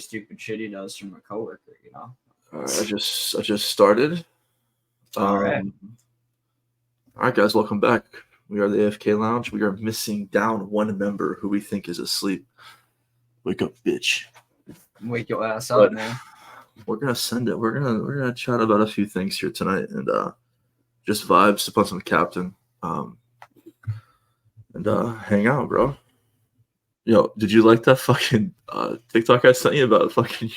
stupid shit he does from a coworker, All right, I just started. All right. All right, guys, welcome back. We are the AFK Lounge. We are missing down one member who we think is asleep. Wake up, bitch. Wake your ass up, man. We're gonna send it. We're gonna chat about a few things here tonight and just vibes upon some captain. And hang out, bro. Yo, did you like that fucking TikTok I sent you about fucking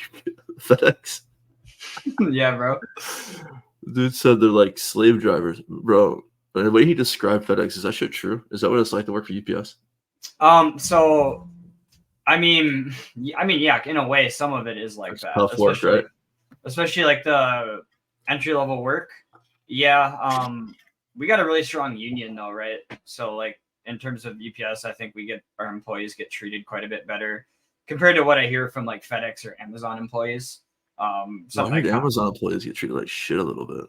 FedEx? Yeah, bro. Dude said they're like slave drivers, bro. But the way he described FedEx, is that shit true? Is that what it's like to work for UPS? So, I mean, yeah, in a way, some of it is like It's that. tough work, right? Especially like the entry level work. Yeah. We got a really strong union though, right? So like in terms of UPS, I think our employees get treated quite a bit better compared to what I hear from like FedEx or Amazon employees. Why did Amazon employees get treated like shit a little bit?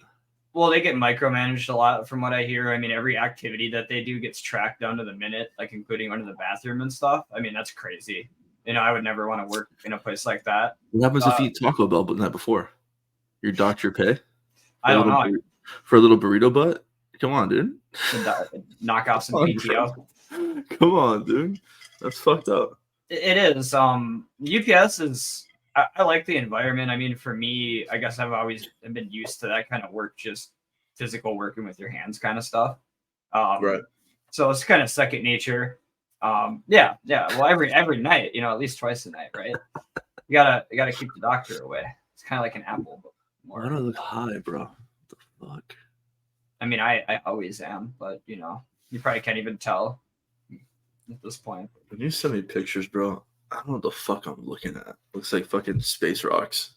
Well, they get micromanaged a lot from what I hear. I mean, every activity that they do gets tracked down to the minute, like including under the bathroom and stuff. I mean, that's crazy. I would never want to work in a place like that. What happens if you eat Taco Bell but not before? Your doctor pay? I don't know. For a little burrito butt? Come on, dude. Knock off some PTO. Come on, dude. That's fucked up. It is. UPS is... I like the environment. I mean, for me, I guess I've always been used to that kind of work, just physical working with your hands kind of stuff. Right. So it's kind of second nature. Yeah. Well, every night, at least twice a night, right? You gotta keep the doctor away. It's kind of like an apple, but more. Why do I look high, bro? What the fuck? I mean, I always am, but you probably can't even tell at this point. When you send me pictures, bro, I don't know what the fuck I'm looking at. Looks like fucking space rocks.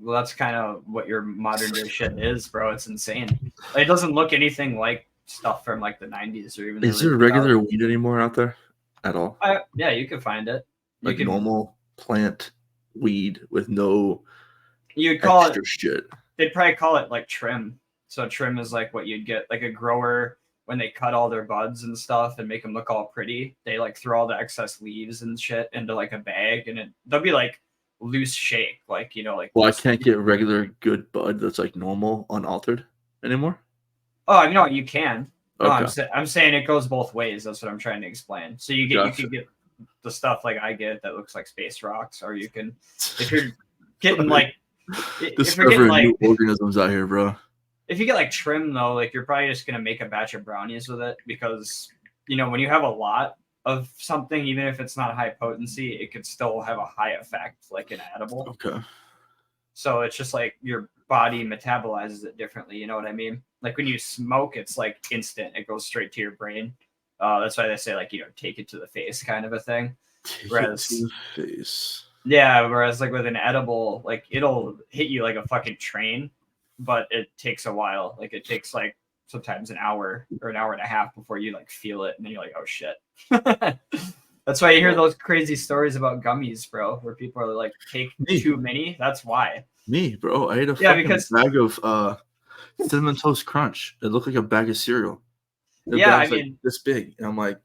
Well, that's kind of what your modern day shit is, bro. It's insane. It doesn't look anything like stuff from like the 90s or even. Is there regular weed anymore out there at all? Yeah, you can find it. Like normal plant weed with no. You'd call extra shit. They'd probably call it like trim. So trim is like what you'd get like a grower. When they cut all their buds and stuff and make them look all pretty, they like throw all the excess leaves and shit into like a bag, and they'll be like loose shake, like like. Well, I can't get regular good bud that's like normal, unaltered anymore. Oh, you can. Okay. No, I'm saying it goes both ways. That's what I'm trying to explain. So you can get the stuff like I get that looks like space rocks, or you can, if you're getting like, discovering new organisms out here, bro. If you get like trim though, like you're probably just gonna make a batch of brownies with it because when you have a lot of something, even if it's not high potency, it could still have a high effect, like an edible. Okay. So it's just like your body metabolizes it differently. You know what I mean? Like when you smoke, it's like instant; it goes straight to your brain. That's why they say like take it to the face, kind of a thing. Whereas to the face. Yeah, whereas like with an edible, like it'll hit you like a fucking train. But it takes a while. Like it takes like sometimes an hour or an hour and a half before you like feel it, and then you're like, oh shit. That's why you hear those crazy stories about gummies, bro, where people are like, take too many. That's why. Me, bro. I ate a fucking bag of Cinnamon Toast Crunch. It looked like a bag of cereal. I mean, like this big, and I'm like,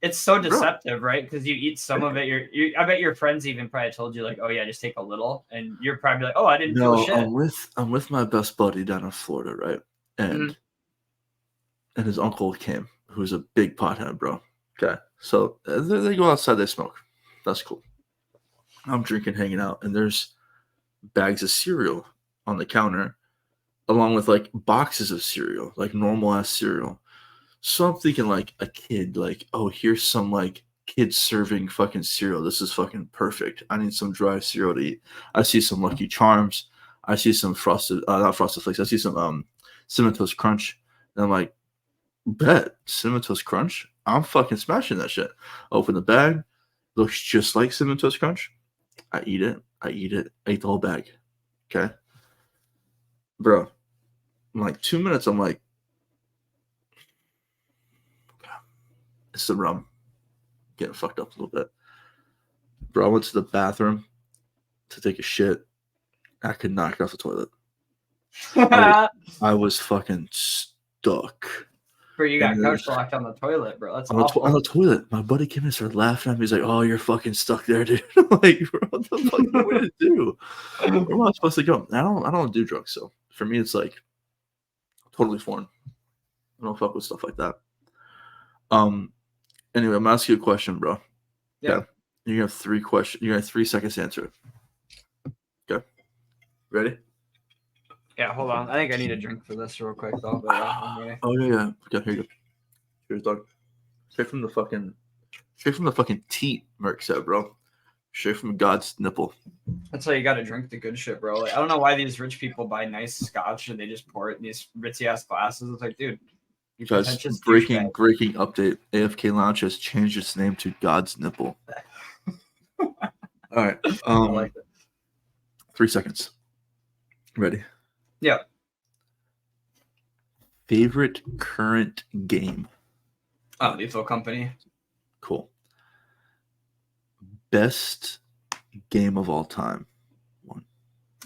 it's so deceptive, right? Because you eat some of it. I bet your friends even probably told you like, "Oh yeah, just take a little," and you're probably like, "Oh, I didn't feel shit." I'm with my best buddy down in Florida, right? And his uncle came, who's a big pothead, bro. Okay, so they go outside, they smoke. That's cool. I'm drinking, hanging out, and there's bags of cereal on the counter, along with like boxes of cereal, like normal ass cereal. So I'm thinking like a kid, like, oh, here's some like kids serving fucking cereal. This is fucking perfect. I need some dry cereal to eat. I see some Lucky Charms. I see some not Frosted Flakes. I see some Cinnamon Toast Crunch. And I'm like, bet Cinnamon Toast Crunch. I'm fucking smashing that shit. Open the bag. Looks just like Cinnamon Toast Crunch. I eat it. I eat the whole bag. Okay. Bro. In like 2 minutes, I'm like, it's the rum. Getting fucked up a little bit. Bro, I went to the bathroom to take a shit. I could not get off the toilet. I was fucking stuck. Bro, you And got then couch locked on the toilet, bro. That's on the, awful. on the toilet, my buddy came and started laughing at me. He's like, "Oh, you're fucking stuck there, dude." I'm like, bro, what the fuck am I going to do? Where am I supposed to go? I don't do drugs, so for me, it's like totally foreign. I don't fuck with stuff like that. Anyway, I'm gonna ask you a question, bro. Yeah. Okay. You have 3 questions. You have 3 seconds to answer it. Okay. Ready? Yeah, hold on. I think I need a drink for this real quick though. But I'm ready. Oh yeah. Okay, here you go. Here's dog. Straight from the fucking teat, Merc said, bro. Straight from God's nipple. That's how you gotta drink the good shit, bro. Like, I don't know why these rich people buy nice scotch and they just pour it in these ritzy ass glasses. It's like, dude, you Guys, pretentious breaking douchebag. update. AFK Lounge has changed its name to God's nipple. All right. I like it. 3 seconds. Ready? Yeah. Favorite current game? Oh, Lethal Company. Cool. Best game of all time?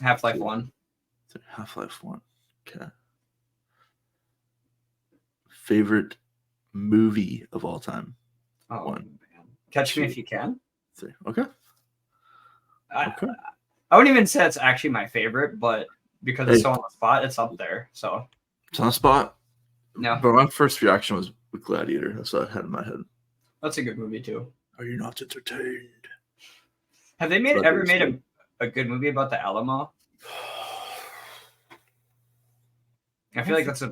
Half-Life 1. Half-Life 1. Okay. Favorite movie of all time? Oh, 1. man. Catch Me 2, If You Can. 3. Okay. I wouldn't even say it's actually my favorite, but because it's so on the spot, it's up there. So it's on the spot. Yeah. But my first reaction was Gladiator. That's what I had in my head. That's a good movie too. Are you not entertained? Have they ever made a good movie about the Alamo? I feel like that's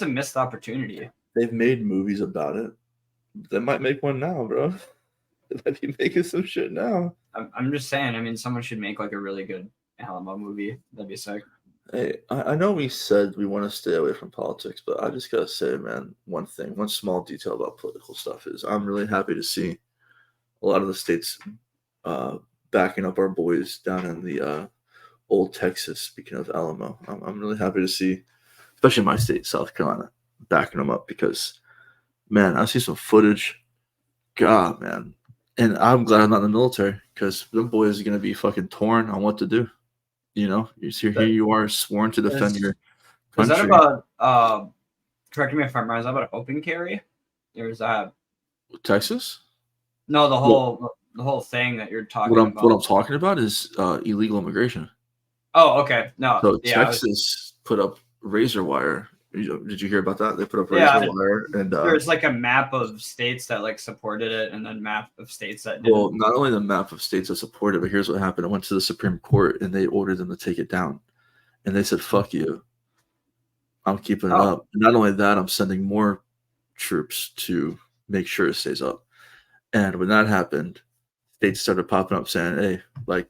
a missed opportunity. They've made movies about it. They might make one now, bro. They might be making some shit now. I'm just saying. I mean, someone should make like a really good Alamo movie. That'd be sick. Hey, I know we said we want to stay away from politics, but I just gotta say, man, one small detail about political stuff is I'm really happy to see a lot of the states backing up our boys down in the old Texas. Speaking of Alamo, I'm really happy to see, especially my state, South Carolina, backing them up because, man, I see some footage. God, man. And I'm glad I'm not in the military because them boys are going to be fucking torn on what to do. You know, here you are sworn to defend your country. Is that about, correct me if I'm wrong, is that about open carry? Or is that Texas? No, the whole thing that you're talking about. What I'm talking about is illegal immigration. Oh, okay. No. So yeah, Texas put up razor wire. Did you hear about that? They put up razor wire, and there's like a map of states that like supported it, and then map of states that didn't. Well, not only the map of states that supported it, but here's what happened. I went to the Supreme Court, and they ordered them to take it down, and they said, "Fuck you, I'm keeping it up." And not only that, I'm sending more troops to make sure it stays up. And when that happened, states started popping up saying, "Hey, like,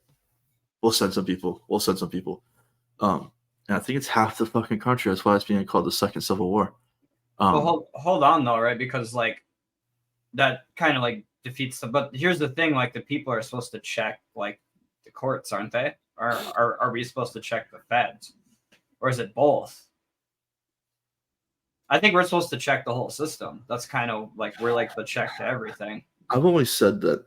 we'll send some people. We'll send some people." And I think it's half the fucking country. That's why it's being called the Second Civil War. Well, hold on though, right? Because like that kind of like defeats the. But here's the thing: like the people are supposed to check like the courts, aren't they? Or are we supposed to check the feds, or is it both? I think we're supposed to check the whole system. That's kind of like we're like the check to everything. I've always said that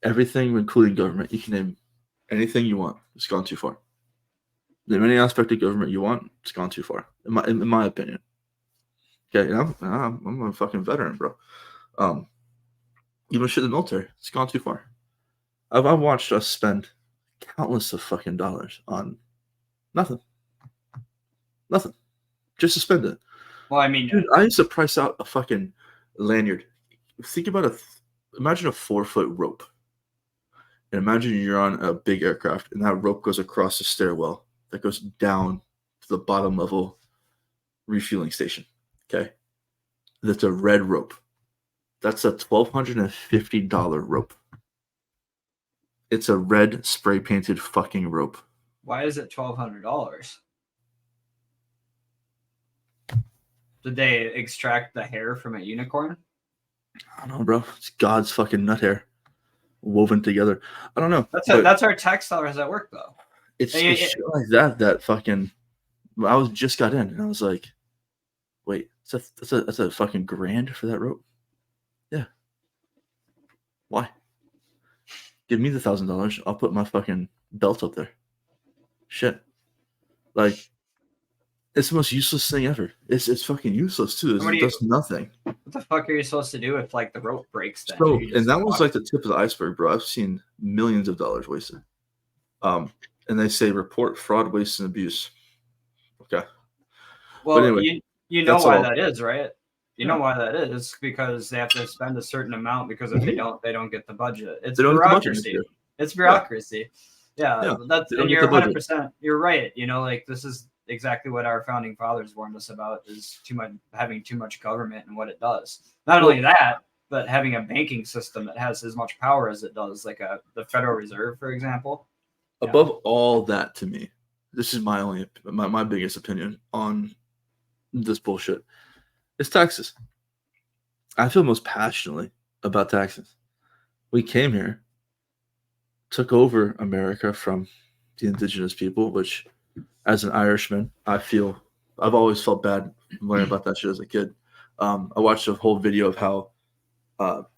everything, including government, you can name anything you want. It's gone too far. Name any aspect of government you want, it's gone too far, in my opinion. Okay, I'm a fucking veteran, bro. Even shit in the military, it's gone too far. I've watched us spend countless of fucking dollars on nothing, just to spend it. Well, I mean, dude, I used to price out a fucking lanyard. Think about imagine a 4-foot rope, and imagine you're on a big aircraft, and that rope goes across the stairwell that goes down to the bottom level refueling station. Okay, that's a red rope. That's a $1,250 rope. It's a red spray painted fucking rope. Why is it $1,200? Did they extract the hair from a unicorn? I don't know, bro. It's God's fucking nut hair woven together. I don't know. That's our tax dollars at work, though. It's shit like that fucking. I just got in, and I was like, "Wait, that's a fucking $1,000 for that rope." Yeah. Why? Give me the $1,000. I'll put my fucking belt up there. Shit. Like, It's the most useless thing ever. It's fucking useless too. It does nothing. What the fuck are you supposed to do if like the rope breaks then? So, and that was like the tip of the iceberg, bro. I've seen millions of dollars wasted. And they say report fraud, waste, and abuse. Okay. Well, anyway, you know why that is, right? You know why that is because they have to spend a certain amount because if they don't get the budget. It's bureaucracy. It's bureaucracy. Yeah, that's and you're 100%. You're right. You know, like this is exactly what our founding fathers warned us about: is having too much government and what it does. Not only that, but having a banking system that has as much power as it does, like the Federal Reserve, for example. Above all that, to me, this is my biggest opinion on this bullshit. It's taxes. I feel most passionately about taxes. We came here, took over America from the indigenous people, which, as an Irishman, I've always felt bad learning about that shit as a kid. I watched a whole video of how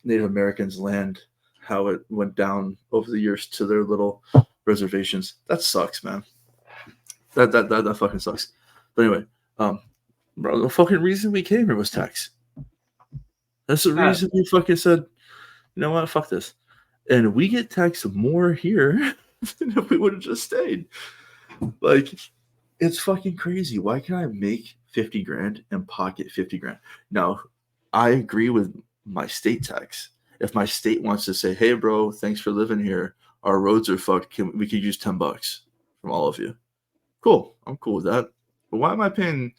Native Americans land, how it went down over the years to their little reservations. That sucks, man. That fucking sucks. But anyway, bro, the fucking reason we came here was tax. That's the reason we fucking said, you know what, fuck this. And we get taxed more here than if we would have just stayed. Like, it's fucking crazy. Why can I make 50 grand and pocket 50 grand? Now, I agree with my state tax. If my state wants to say, hey, bro, thanks for living here. Our roads are fucked. We could use $10 from all of you. Cool. I'm cool with that. But why am I paying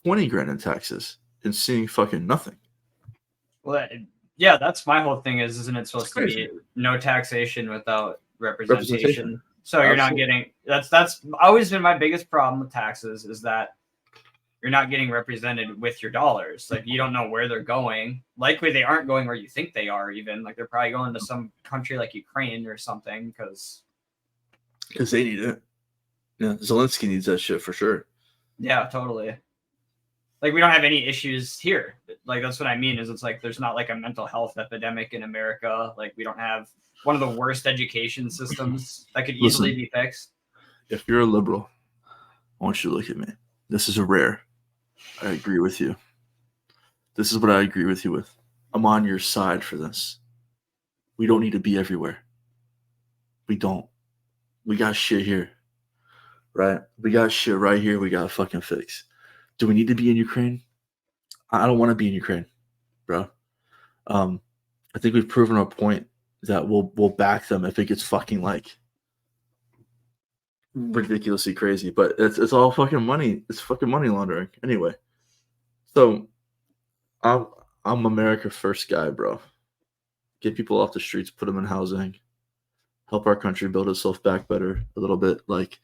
20 grand in taxes and seeing fucking nothing? Well, yeah, that's my whole thing isn't it supposed to be no taxation without representation? So you're not getting that's always been my biggest problem with taxes is that you're not getting represented with your dollars. Like you don't know where they're going. Likely they aren't going where you think they are even. Like they're probably going to some country like Ukraine or something because they need it. Yeah, Zelensky needs that shit for sure. Yeah, totally. Like we don't have any issues here. Like that's what I mean is it's like there's not like a mental health epidemic in America. Like we don't have one of the worst education systems that could easily be fixed. If you're a liberal, I want you to look at me. This is rare. I agree with you. This is what I agree with you with. I'm on your side for this. We don't need to be everywhere. We don't. We got shit here. Right? We got shit right here we got to fucking fix. Do we need to be in Ukraine? I don't want to be in Ukraine, bro. I think we've proven our point that we'll back them if it gets fucking like ridiculously crazy. But it's all fucking money. It's fucking money laundering. Anyway, so I'm America first guy, bro. Get people off the streets, put them in housing, help our country build itself back better a little bit. Like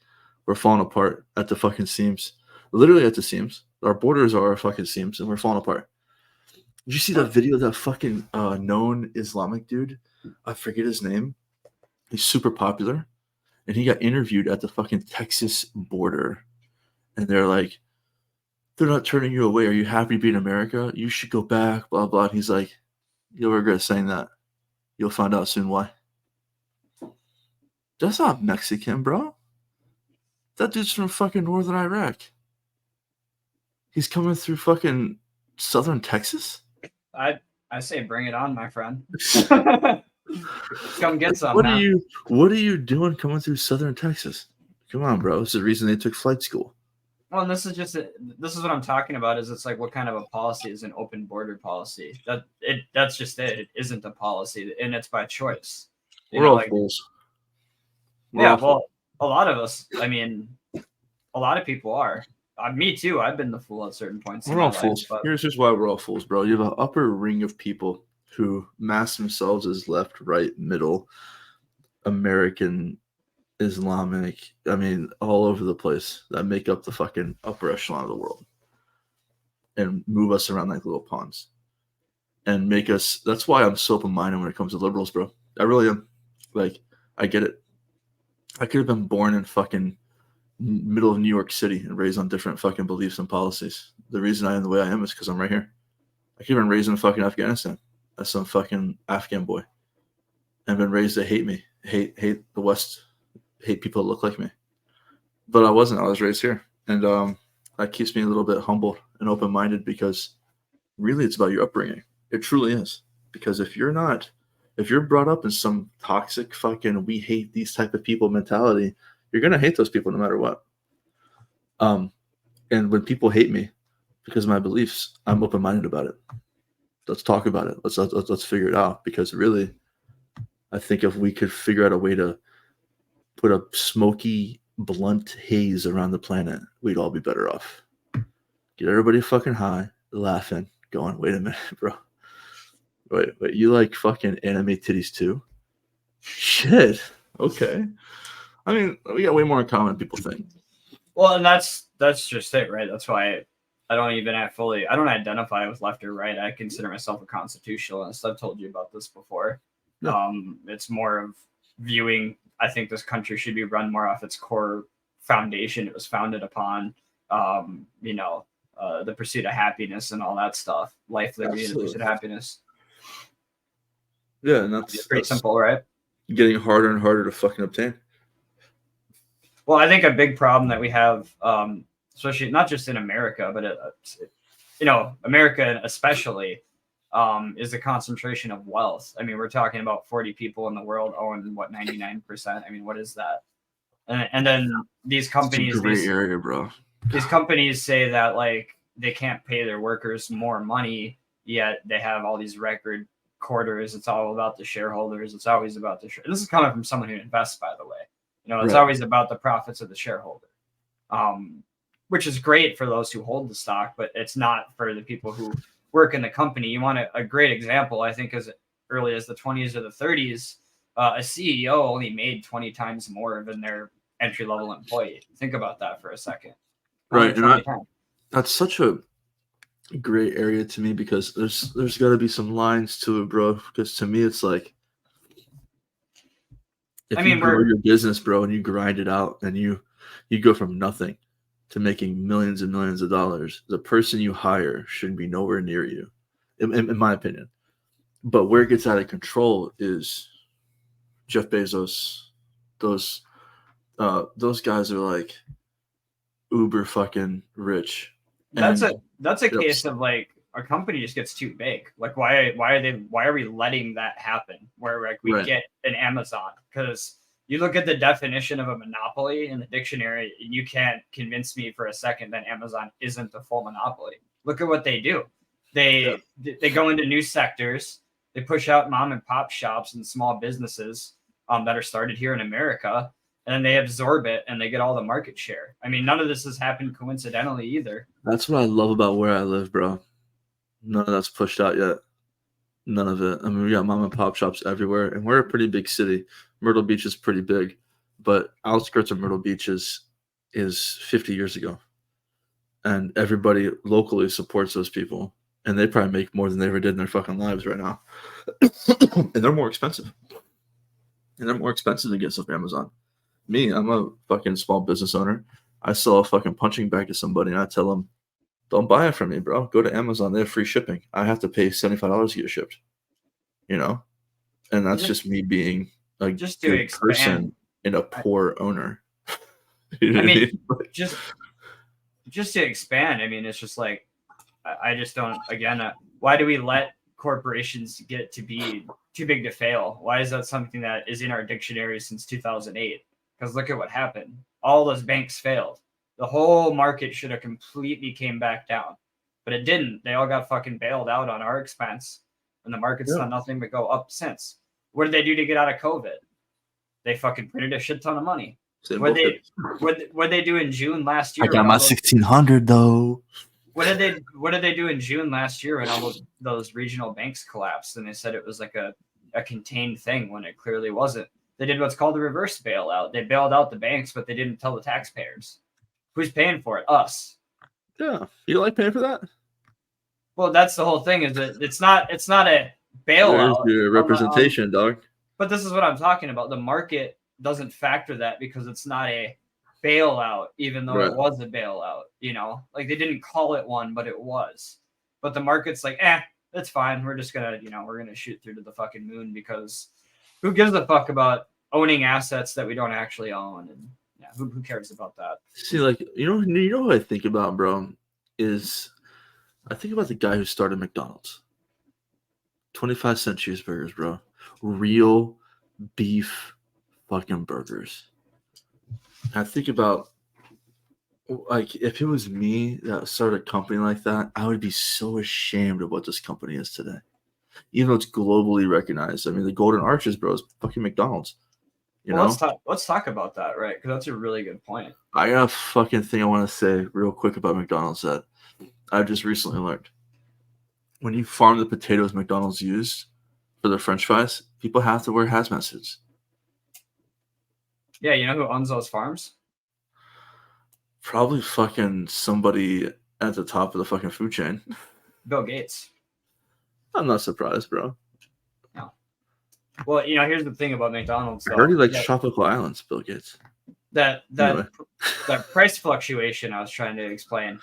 we're falling apart at the fucking seams. Literally at the seams. Our borders are our fucking seams, and we're falling apart. Did you see that video of that fucking known Islamic dude? I forget his name. He's super popular. And he got interviewed at the fucking Texas border. And they're like, they're not turning you away. Are you happy to be in America? You should go back, blah, blah. And he's like, you'll regret saying that. You'll find out soon why. That's not Mexican, bro. That dude's from fucking northern Iraq. He's coming through fucking southern Texas? I say bring it on, my friend. Come get some. What are you doing coming through southern Texas? Come on, bro. This is the reason they took flight school. Well, and this is what I'm talking about. Is it's like what kind of a policy is an open border policy? That's just it. It isn't a policy, and it's by choice. We're all fools. Well, a lot of us. I mean, a lot of people are. Me too. I've been the fool at certain points. We're all fools. Here's just why we're all fools, bro. You have an upper ring of people who mask themselves as left, right, middle, American, Islamic. I mean, all over the place that make up the fucking upper echelon of the world and move us around like little pawns and make us. That's why I'm so open-minded when it comes to liberals, bro. I really am. Like, I get it. I could have been born in fucking middle of New York City and raised on different fucking beliefs and policies. The reason I am the way I am is because I'm right here. I could have been raised in fucking Afghanistan as some fucking Afghan boy and been raised to hate me, hate the West, hate people that look like me. But I wasn't. I was raised here. And that keeps me a little bit humble and open-minded, because really it's about your upbringing. It truly is. Because if you're brought up in some toxic fucking we hate these type of people mentality, you're gonna hate those people no matter what. And when people hate me because of my beliefs, I'm open-minded about it. Let's talk about it. Let's figure it out. Because really, I think if we could figure out a way to put a smoky, blunt haze around the planet, we'd all be better off. Get everybody fucking high, laughing, going, wait a minute, bro. Wait, you like fucking anime titties too? Shit. Okay. I mean, we got way more in common than people think. Well, and that's just it, right? That's why I don't identify with left or right. I consider myself a constitutionalist. I've told you about this before. Yeah. It's more of viewing, I think this country should be run more off its core foundation it was founded upon, the pursuit of happiness and all that stuff. Life, liberty, and the pursuit of happiness. Yeah, and that's pretty simple, right? Getting harder and harder to fucking obtain. Well, I think a big problem that we have, especially not just in America, but America especially, is the concentration of wealth. I mean, we're talking about 40 people in the world own 99%. I mean, what is that? And then these companies, area, bro. These companies say that like they can't pay their workers more money, yet they have all these record quarters. It's all about the shareholders. It's always about this is coming from someone who invests, by the way. It's always about the profits of the shareholder, which is great for those who hold the stock, but it's not for the people who work in the company. You want a great example, I think, as early as the 20s or the 30s, a CEO only made 20 times more than their entry-level employee. Think about that for a second. Right. That's such a great area to me, because there's got to be some lines to it, bro. Because to me, it's like, if you grow your business, bro, and you grind it out, and you go from nothing to making millions and millions of dollars, the person you hire should be nowhere near you, in my opinion. But where it gets out of control is Jeff Bezos. Those guys are like uber fucking rich. That's a case of like our company just gets too big. Like why are we letting that happen? Where like we get an Amazon? Because you look at the definition of a monopoly in the dictionary, and you can't convince me for a second that Amazon isn't a full monopoly. Look at what they do. They go into new sectors. They push out mom and pop shops and small businesses that are started here in America, and then they absorb it and they get all the market share. I mean, none of this has happened coincidentally either. That's what I love about where I live, bro. None of that's pushed out yet. None of it. I mean, we got mom and pop shops everywhere, and we're a pretty big city. Myrtle Beach is pretty big, but outskirts of Myrtle Beach is 50 years ago. And everybody locally supports those people, and they probably make more than they ever did in their fucking lives right now. And they're more expensive. And they're more expensive to get stuff from Amazon. Me, I'm a fucking small business owner. I sell a fucking punching bag to somebody, and I tell them, don't buy it from me, bro. Go to Amazon. They have free shipping. I have to pay $75 to get it shipped. And that's just me being a good person and a poor owner. Just to expand. I mean, it's just like, I just don't, again, why do we let corporations get to be too big to fail? Why is that something that is in our dictionary since 2008? Because look at what happened. All those banks failed. The whole market should have completely came back down, but it didn't. They all got fucking bailed out on our expense, and the market's done nothing but go up since. What did they do to get out of COVID? They fucking printed a shit ton of money. What they do in June last year? I got my 1600 though. What did they do in June last year when all those regional banks collapsed, and they said it was like a contained thing when it clearly wasn't? They did what's called a reverse bailout. They bailed out the banks, but they didn't tell the taxpayers. Who's paying for it? Us. Yeah. You like paying for that? Well, that's the whole thing, is that it's not a bailout. There's your representation, dog. But this is what I'm talking about. The market doesn't factor that because it's not a bailout, even though it was a bailout. Like they didn't call it one, but it was. But the market's like, that's fine. We're just gonna, we're gonna shoot through to the fucking moon, because who gives a fuck about owning assets that we don't actually own? And yeah. Who cares about that? See, like, you know what I think about, bro, is I think about the guy who started McDonald's. 25-cent cheeseburgers, bro. Real beef fucking burgers. I think about, like, if it was me that started a company like that, I would be so ashamed of what this company is today. Even though it's globally recognized. I mean, the Golden Arches, bro, is fucking McDonald's. You know? Let's talk about that, right? Because that's a really good point. I got a fucking thing I want to say real quick about McDonald's that I just recently learned. When you farm the potatoes McDonald's used for their French fries, people have to wear hazmat suits. Yeah, you know who owns those farms? Probably fucking somebody at the top of the fucking food chain. Bill Gates. I'm not surprised, bro. No. Well, you know, here's the thing about McDonald's. I heard he likes tropical islands, Bill Gates. That Anyway. that price fluctuation I was trying to explain,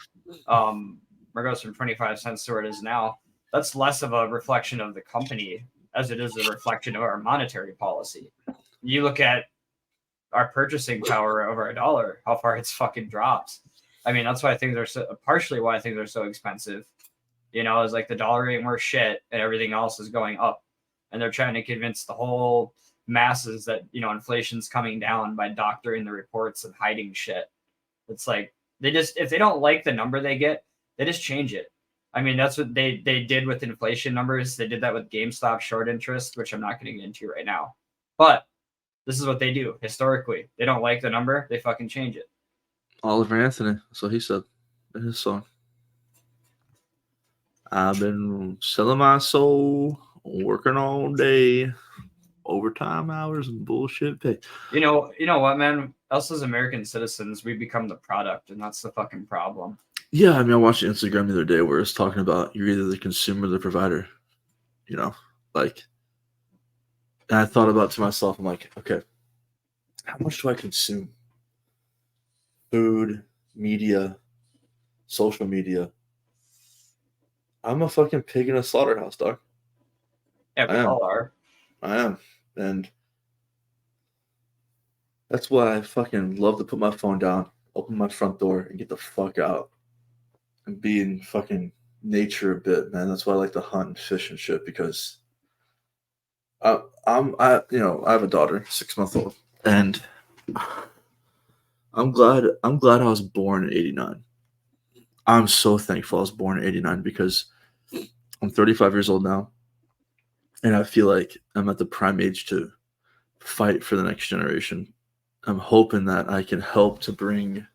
where it goes from 25 cents to where it is now, that's less of a reflection of the company as it is a reflection of our monetary policy. You look at our purchasing power over a dollar, how far it's fucking dropped. I mean, that's why things are partially why things are so expensive. You know, is like the dollar ain't worth shit and everything else is going up. And they're trying to convince the whole masses that, you know, inflation's coming down by doctoring the reports and hiding shit. It's like if they don't like the number they get, they just change it. I mean, that's what they did with inflation numbers. They did that with GameStop short interest, which I'm not going to get into right now. But this is what they do historically. They don't like the number, they fucking change it. Oliver Anthony, that's what he said in his song. I've been selling my soul, working all day, overtime hours and bullshit pay. You know what, man? Us as American citizens, we become the product, and that's the fucking problem. Yeah, I mean, I watched Instagram the other day where it's talking about you're either the consumer or the provider. You know, like, and I thought about it to myself, I'm like, okay, how much do I consume? Food, media, social media. I'm a fucking pig in a slaughterhouse, dog. Yeah, we all are. I am. And that's why I fucking love to put my phone down, open my front door, and get the fuck out. And be in fucking nature a bit, man. That's why I like to hunt and fish and shit, because I have a daughter, 6-month-old, and I'm glad I was born in '89. I'm so thankful I was born in '89 because I'm 35 years old now, and I feel like I'm at the prime age to fight for the next generation. I'm hoping that I can help to bring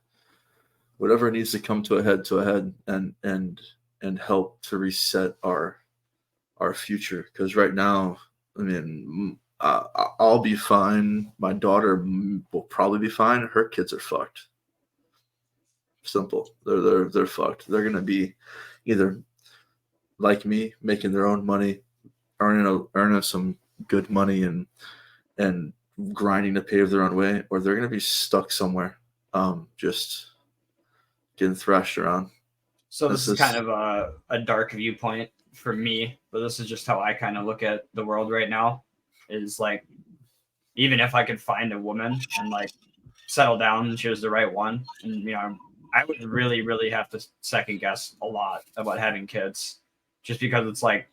whatever needs to come to a head and help to reset our future. Because right now, I mean, I'll be fine. My daughter will probably be fine. Her kids are fucked. Simple. They're fucked. They're gonna be either like me, making their own money, earning some good money and grinding to pave their own way, or they're gonna be stuck somewhere, just getting thrashed around. So this is kind of a dark viewpoint for me, but this is just how I kind of look at the world right now. Is like, even if I could find a woman and like settle down and she was the right one, and you know, I would really, really have to second guess a lot about having kids, just because it's like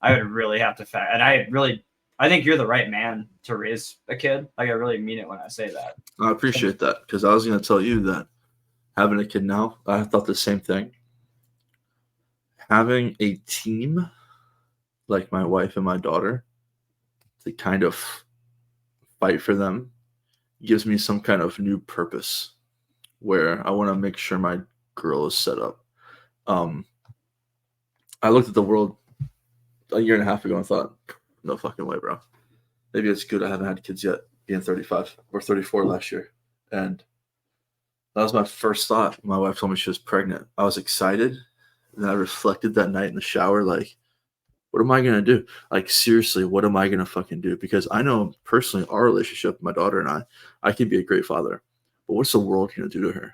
I would really have to and I think you're the right man to raise a kid. Like, I really mean it when I say that. I appreciate that, because I was going to tell you that having a kid now, I thought the same thing. Having a team like my wife and my daughter to kind of fight for them gives me some kind of new purpose where I want to make sure my girl is set up. I looked at the world a year and a half ago and thought, no fucking way, bro. Maybe it's good I haven't had kids yet, being 35 or 34 last year. And that was my first thought. My wife told me she was pregnant. I was excited. And then I reflected that night in the shower, like, what am I going to do? Like, seriously, what am I going to fucking do? Because I know personally our relationship, my daughter and I can be a great father. But what's the world going to do to her?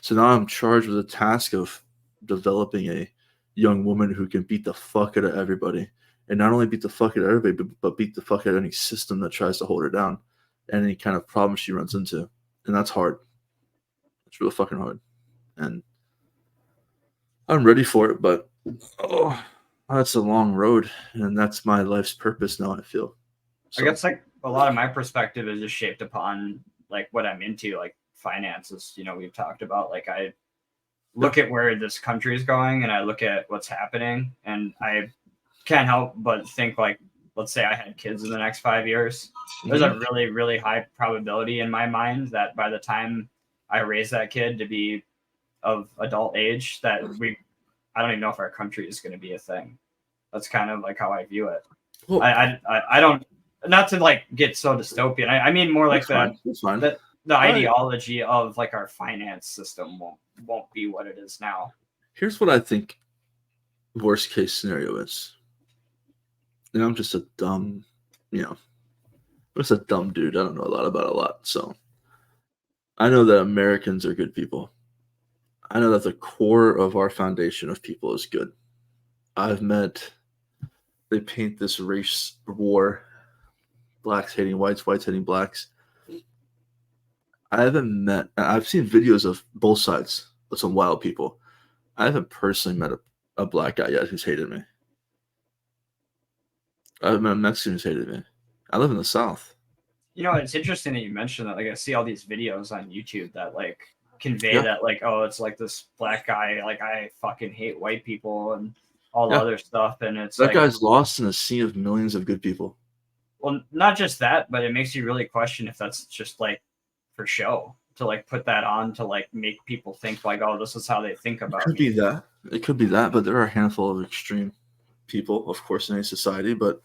So now I'm charged with the task of developing a young woman who can beat the fuck out of everybody. And not only beat the fuck out of everybody, but beat the fuck out of any system that tries to hold her down. any kind of problem she runs into. And that's hard. It's real fucking hard. And I'm ready for it, but that's a long road. And that's my life's purpose now, I feel. I guess like a lot of my perspective is just shaped upon like what I'm into, like finances. We've talked about, like, I look at where this country is going and I look at what's happening, and I can't help but think, like, let's say I had kids in the next 5 years. There's a really, really high probability in my mind that by the time I raise that kid to be of adult age, that I don't even know if our country is going to be a thing. That's kind of like how I view it. Well, I don't, not to like get so dystopian. I mean more like the ideology of like our finance system won't be what it is now. Here's what I think worst case scenario is. And I'm just a dumb, I'm just a dumb dude. I don't know a lot about a lot. So I know that Americans are good people. I know that the core of our foundation of people is good. They paint this race war, blacks hating whites, whites hating blacks. I've seen videos of both sides with some wild people. I haven't personally met a black guy yet who's hated me. I haven't met a Mexican who's hated me. I live in the South. It's interesting that you mentioned that. Like, I see all these videos on YouTube that like convey that, like, oh, it's like this black guy, like, I fucking hate white people and all the other stuff. And it's that guy's lost in a sea of millions of good people. Well, not just that, but it makes you really question if that's just like for show, to like put that on to like make people think like, oh, this is how they think about me. It could be that, but there are a handful of extreme people, of course, in any society. But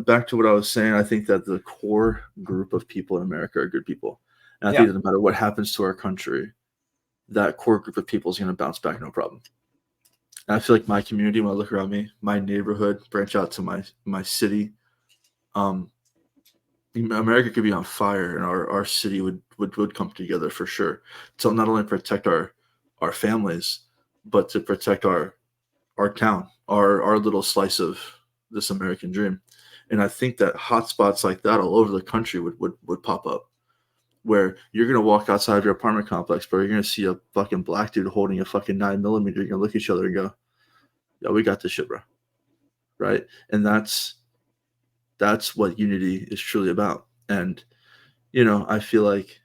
back to what I was saying, I think that the core group of people in America are good people. And I think no matter what happens to our country, that core group of people is going to bounce back, no problem. And I feel like my community, when I look around me, my neighborhood, branch out to my city, America could be on fire, and our city would come together for sure. To not only protect our families, but to protect our town, our little slice of this American dream. And I think that hotspots like that all over the country would pop up, where you're gonna walk outside of your apartment complex, bro. You're gonna see a fucking black dude holding a fucking 9mm. You're gonna look at each other and go, "Yeah, we got this shit, bro." Right? And that's what unity is truly about. And I feel like,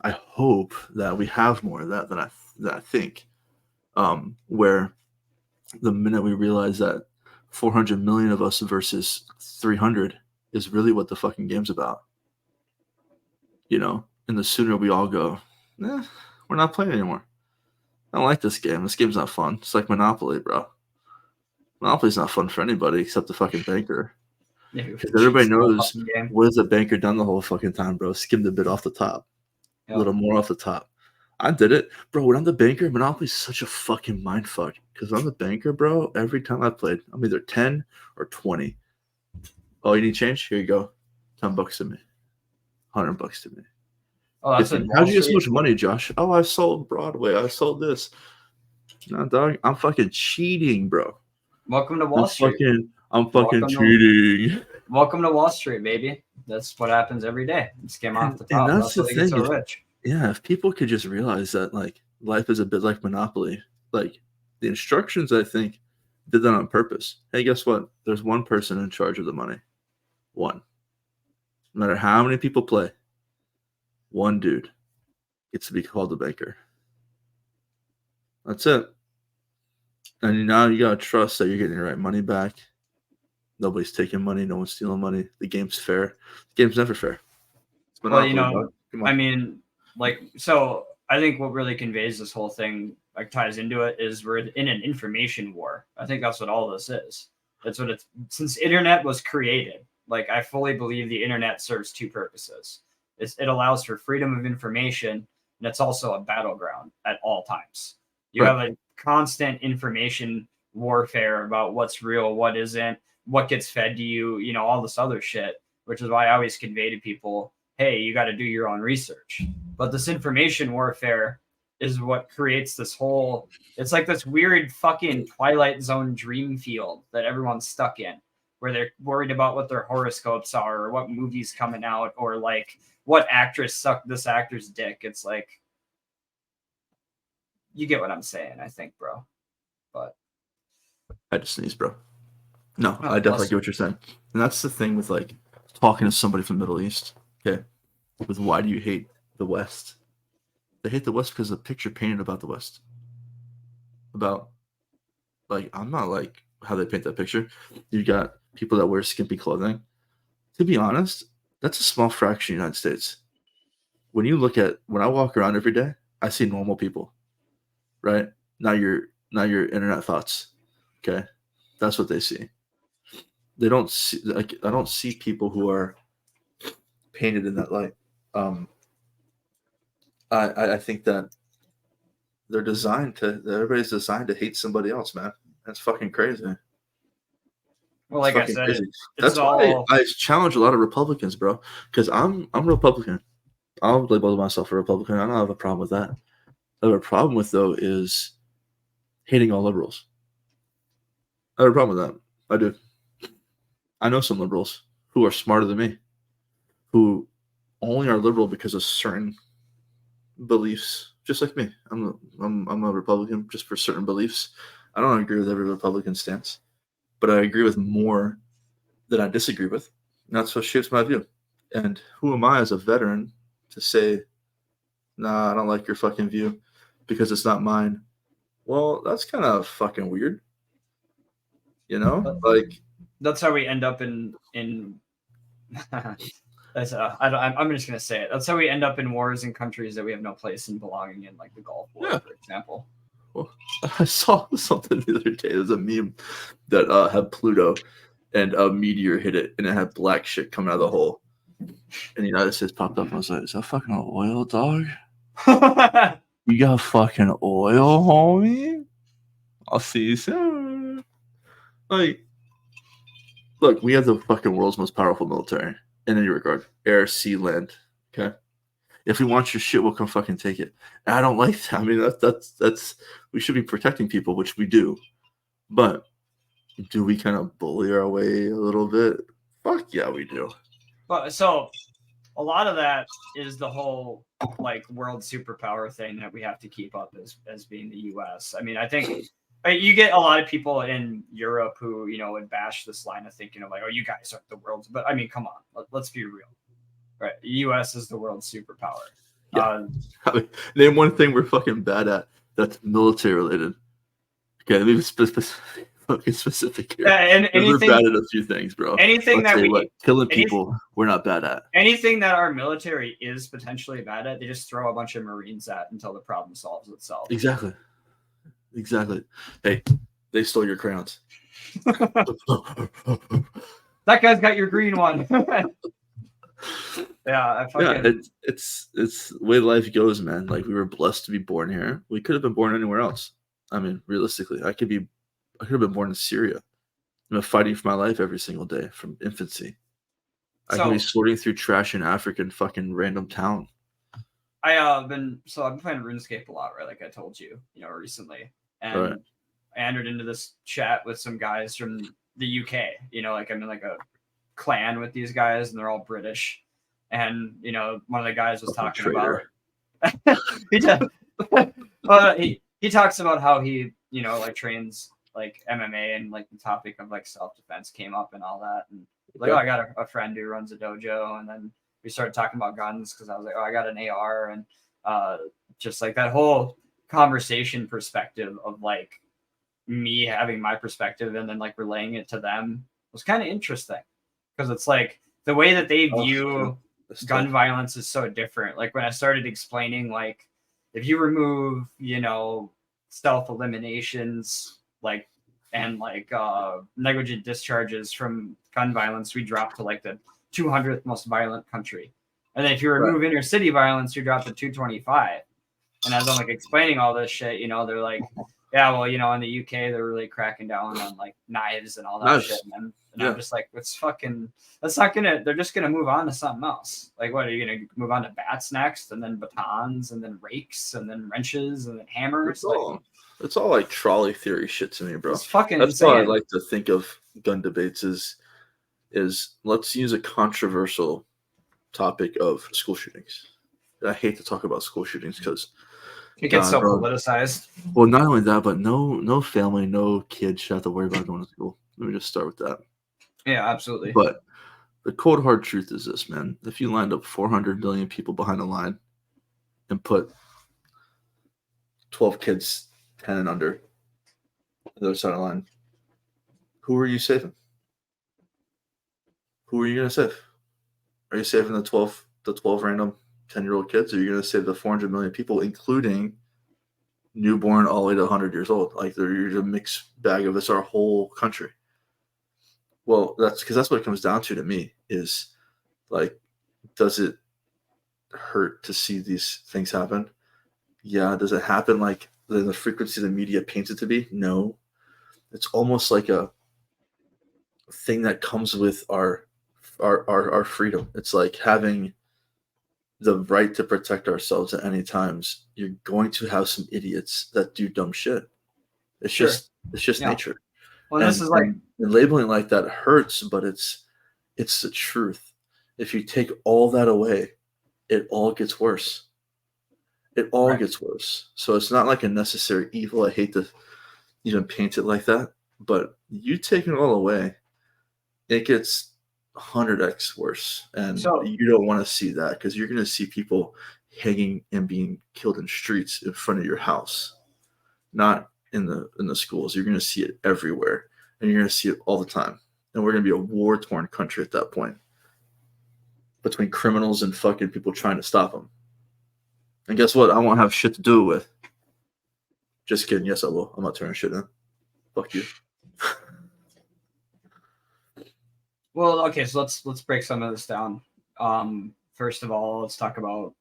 I hope that we have more of that than I think. Where the minute we realize that 400 million of us versus 300 is really what the fucking game's about. And the sooner we all go, we're not playing anymore. I don't like this game. This game's not fun. It's like Monopoly, bro. Monopoly's not fun for anybody except the fucking banker. Because everybody knows what has the banker done the whole fucking time, bro? Skimmed a bit off the top. A little more off the top. I did it. Bro, when I'm the banker, Monopoly's such a fucking mind fuck. Because I'm the banker, bro, every time I played, I'm either 10 or 20. Oh, you need change? Here you go. $10 to me. $100 to me. Oh, that's how'd you get so much money, Josh? Oh, I sold Broadway. I sold this. No, dog. I'm fucking cheating, bro. Welcome to Wall Street. I'm fucking cheating. Welcome to Wall Street, baby. That's what happens every day. Skim off the top. And that's the thing. So rich. Yeah, if people could just realize that, like, life is a bit like Monopoly. Like, the instructions, I think, did that on purpose. Hey, guess what? There's one person in charge of the money. One. No matter how many people play, one dude gets to be called the banker. That's it. And now you gotta trust that you're getting your right money back. Nobody's taking money. No one's stealing money. The game's fair. The game's never fair. Well, I mean, like, so I think what really conveys this whole thing, like, ties into it, is we're in an information war. I think that's what all this is. That's what it's, since internet was created, like, I fully believe the internet serves two purposes. It allows for freedom of information, and it's also a battleground at all times. You have a constant information warfare about what's real, what isn't, what gets fed to you, all this other shit, which is why I always convey to people, hey, you got to do your own research. But this information warfare is what creates this whole, it's like this weird fucking Twilight Zone dream field that everyone's stuck in, where they're worried about what their horoscopes are or what movies coming out or like what actress sucked this actor's dick. It's like, you get what I'm saying, I think, bro. But I just sneeze, bro. No, oh, I definitely get what you're saying. And that's the thing with like talking to somebody from the Middle East. Okay. With why do you hate the West? They hate the West because of the picture painted about the West. About like I'm not like how they paint that picture. You got people that wear skimpy clothing. To be honest, that's a small fraction of the United States. When I walk around every day, I see normal people. Right? Not your internet thoughts. Okay. That's what they see. They don't see like I don't see people who are painted in that light. I think that everybody's designed to hate somebody else, man. That's fucking crazy. Well, like I said, that's why I challenge a lot of Republicans, bro. Because I'm Republican. I'll label myself a Republican. I don't have a problem with that. I have a problem with though is hating all liberals. I have a problem with that. I do. I know some liberals who are smarter than me, who only are liberal because of certain beliefs, just like me. I'm a Republican just for certain beliefs. I don't agree with every Republican stance, but I agree with more that I disagree with. And that's what shapes my view. And who am I as a veteran to say, nah, I don't like your fucking view because it's not mine? Well, that's kind of fucking weird. You know, like that's how we end up in that's I'm just gonna say it. That's how we end up in wars in countries that we have no place in belonging in, like the Gulf War, for example. Well, I saw something the other day. There's a meme that had Pluto and a meteor hit it, and it had black shit coming out of the hole. And the United States popped up, and I was like, "Is that fucking oil, dog? You got fucking oil, homie? I'll see you soon." Like, look, we have the fucking world's most powerful military in any regard: air, sea, land. Okay. If we want your shit, we'll come fucking take it. And I don't like that. I mean, that's we should be protecting people, which we do. But do we kind of bully our way a little bit? Fuck yeah, we do. But so a lot of that is the whole like world superpower thing that we have to keep up as being the U.S. I mean, I think you get a lot of people in Europe who would bash this line of thinking of like, oh, you guys aren't the world's. But I mean, come on, let's be real. Right, the U.S. is the world's superpower. Yeah. I mean, name one thing we're fucking bad at that's military related. Okay, let me be specific here. And we're bad at a few things, bro. Anything killing people, we're not bad at. Anything that our military is potentially bad at, they just throw a bunch of Marines at until the problem solves itself. Exactly. Hey, they stole your crayons. That guy's got your green one. Yeah, it's the way life goes, man. Like, we were blessed to be born here. We could have been born anywhere else. I mean, realistically, I could have been born in Syria. I'm fighting for my life every single day from infancy. I could be sorting through trash in African fucking random town. I've been playing RuneScape a lot, right? Like I told you, recently, and right. I entered into this chat with some guys from the UK. Like I'm in like a clan with these guys, and they're all British. And one of the guys was talking about he talks about how he like trains like MMA, and like the topic of like self-defense came up and all that, and like, oh, I got a friend who runs a dojo, and then we started talking about guns because I was like, oh, I got an AR, and just like that whole conversation perspective of like me having my perspective and then like relaying it to them was kind of interesting, because it's like the way that they view gun violence is so different. Like when I started explaining, like if you remove self-eliminations like and like negligent discharges from gun violence, we drop to like the 200th most violent country. And then if you remove inner city violence, you drop to 225. And as I'm like explaining all this shit, they're like, yeah, well, in the UK, they're really cracking down on like knives and all that shit. And I'm just like, they're just going to move on to something else. Like, what are you going to move on to bats next? And then batons and then rakes and then wrenches and then hammers? It's all like trolley theory shit to me, bro. It's fucking That's insane. how I like to think of gun debates is is let's use a controversial topic of school shootings. I hate to talk about school shootings because It gets so bro. politicized. Well, not only that, but no family, no kids should have to worry about going to school. Let me just start with that. Yeah, absolutely. But the cold hard truth is this, man. If you lined up 400 million people behind a line and put 12 kids 10 and under on the other side of the line, who are you saving? Who are you going to save? Are you saving the 12 random 10-year-old kids? Or are you going to save the 400 million people, including newborn all the way to 100 years old? Like, you're a mixed bag of this, our whole country. Well, that's because that's what it comes down to me is, like, does it hurt to see these things happen? Yeah. Does it happen like the frequency the media paints it to be? No. It's almost like a thing that comes with our freedom. It's like having the right to protect ourselves at any times. You're going to have some idiots that do dumb shit. It's just nature. Well, this is like, and labeling like that hurts, but it's the truth. If you take all that away, it all gets worse. It all gets worse. So it's not like a necessary evil. I hate to even paint it like that, but you take it all away, it gets 100x worse. And you don't want to see that because you're going to see people hanging and being killed in streets in front of your house, not in the schools. You're going to see it everywhere, and you're going to see it all the time. And we're going to be a war-torn country at that point between criminals and fucking people trying to stop them. And guess what? I won't have shit to do with. Just kidding. Yes, I will. I'm not turning shit in. Fuck you. Well, okay, so let's break some of this down. First of all, let's talk about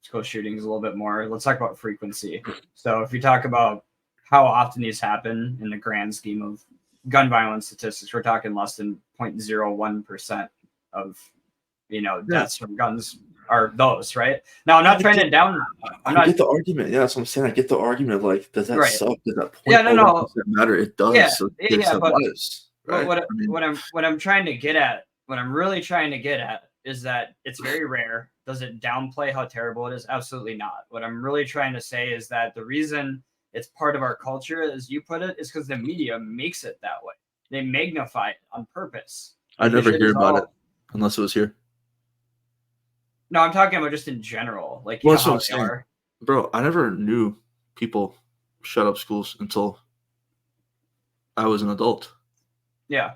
school shootings a little bit more. Let's talk about frequency. So if you talk about how often these happen in the grand scheme of gun violence statistics, we're talking less than 0.01% of deaths from guns are those, right? Now, I'm not trying to down. I get the argument. Yeah, that's what I'm saying. I get the argument. Like, does that suck? Does that point? Yeah, no. Matter? It does. Yeah, so but right? what I'm trying to get at, what I'm really trying to get at, is that it's very rare. Does it downplay how terrible it is? Absolutely not. What I'm really trying to say is that the reason it's part of our culture, as you put it, is because the media makes it that way. They magnify it on purpose. I never hear about it unless it was here. No, I'm talking about just in general. Like, well, that's what I'm saying. Bro, I never knew people shut up schools until I was an adult. Yeah.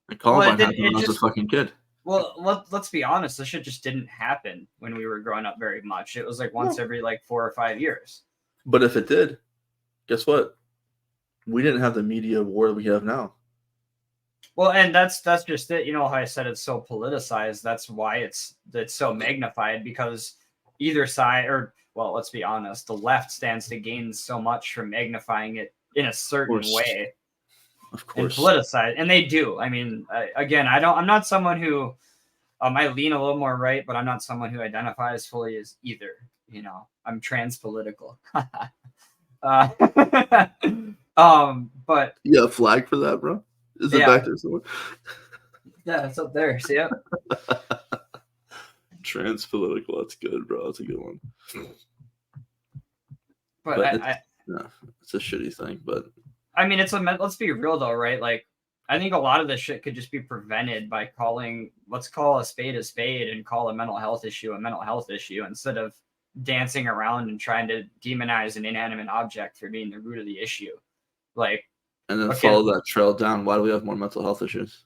And Columbine happened when I was a fucking kid. Well, let's be honest. This shit just didn't happen when we were growing up very much. It was like once every 4 or 5 years. But if it did, guess what? We didn't have the media war we have now. Well, and that's just it. You know how I said it's so politicized. That's why it's so magnified, because either side, or well, let's be honest, the left stands to gain so much from magnifying it in a certain way. Of course. And politicize, and they do. I mean, I'm not someone who, I lean a little more right, but I'm not someone who identifies fully as either. I'm trans-political. But you got a flag for that, bro? Is it back there somewhere? Yeah, it's up there. See it? Trans-political. That's good, bro. That's a good one. But it's a shitty thing, but. I mean, let's be real though, right? Like, I think a lot of this shit could just be prevented by let's call a spade and call a mental health issue instead of dancing around and trying to demonize an inanimate object for being the root of the issue. And then follow that trail down. Why do we have more mental health issues?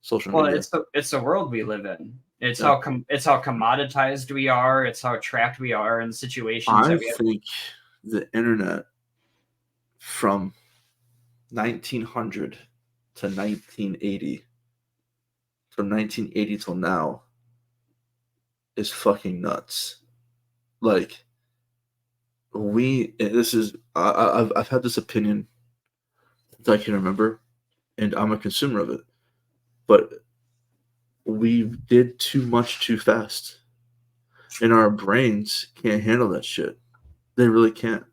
Social media. Well, it's the world we live in. It's how commoditized we are. It's how trapped we are in situations. I think the internet from 1900 to 1980, from 1980 till now, is fucking nuts. I've had this opinion that I can remember, and I'm a consumer of it, but we did too much too fast, and our brains can't handle that shit. They really can't.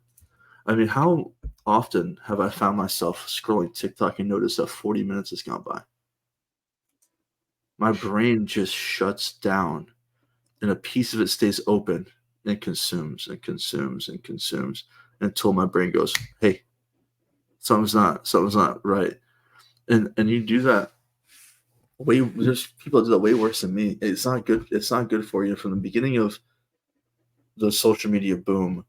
I mean, how often have I found myself scrolling TikTok and noticed that 40 minutes has gone by? my brain just shuts down, and a piece of it stays open and consumes and consumes and consumes until my brain goes, "Hey, something's not right." And you do that way. There's people that do that way worse than me. It's not good. It's not good for you. From the beginning of the social media boom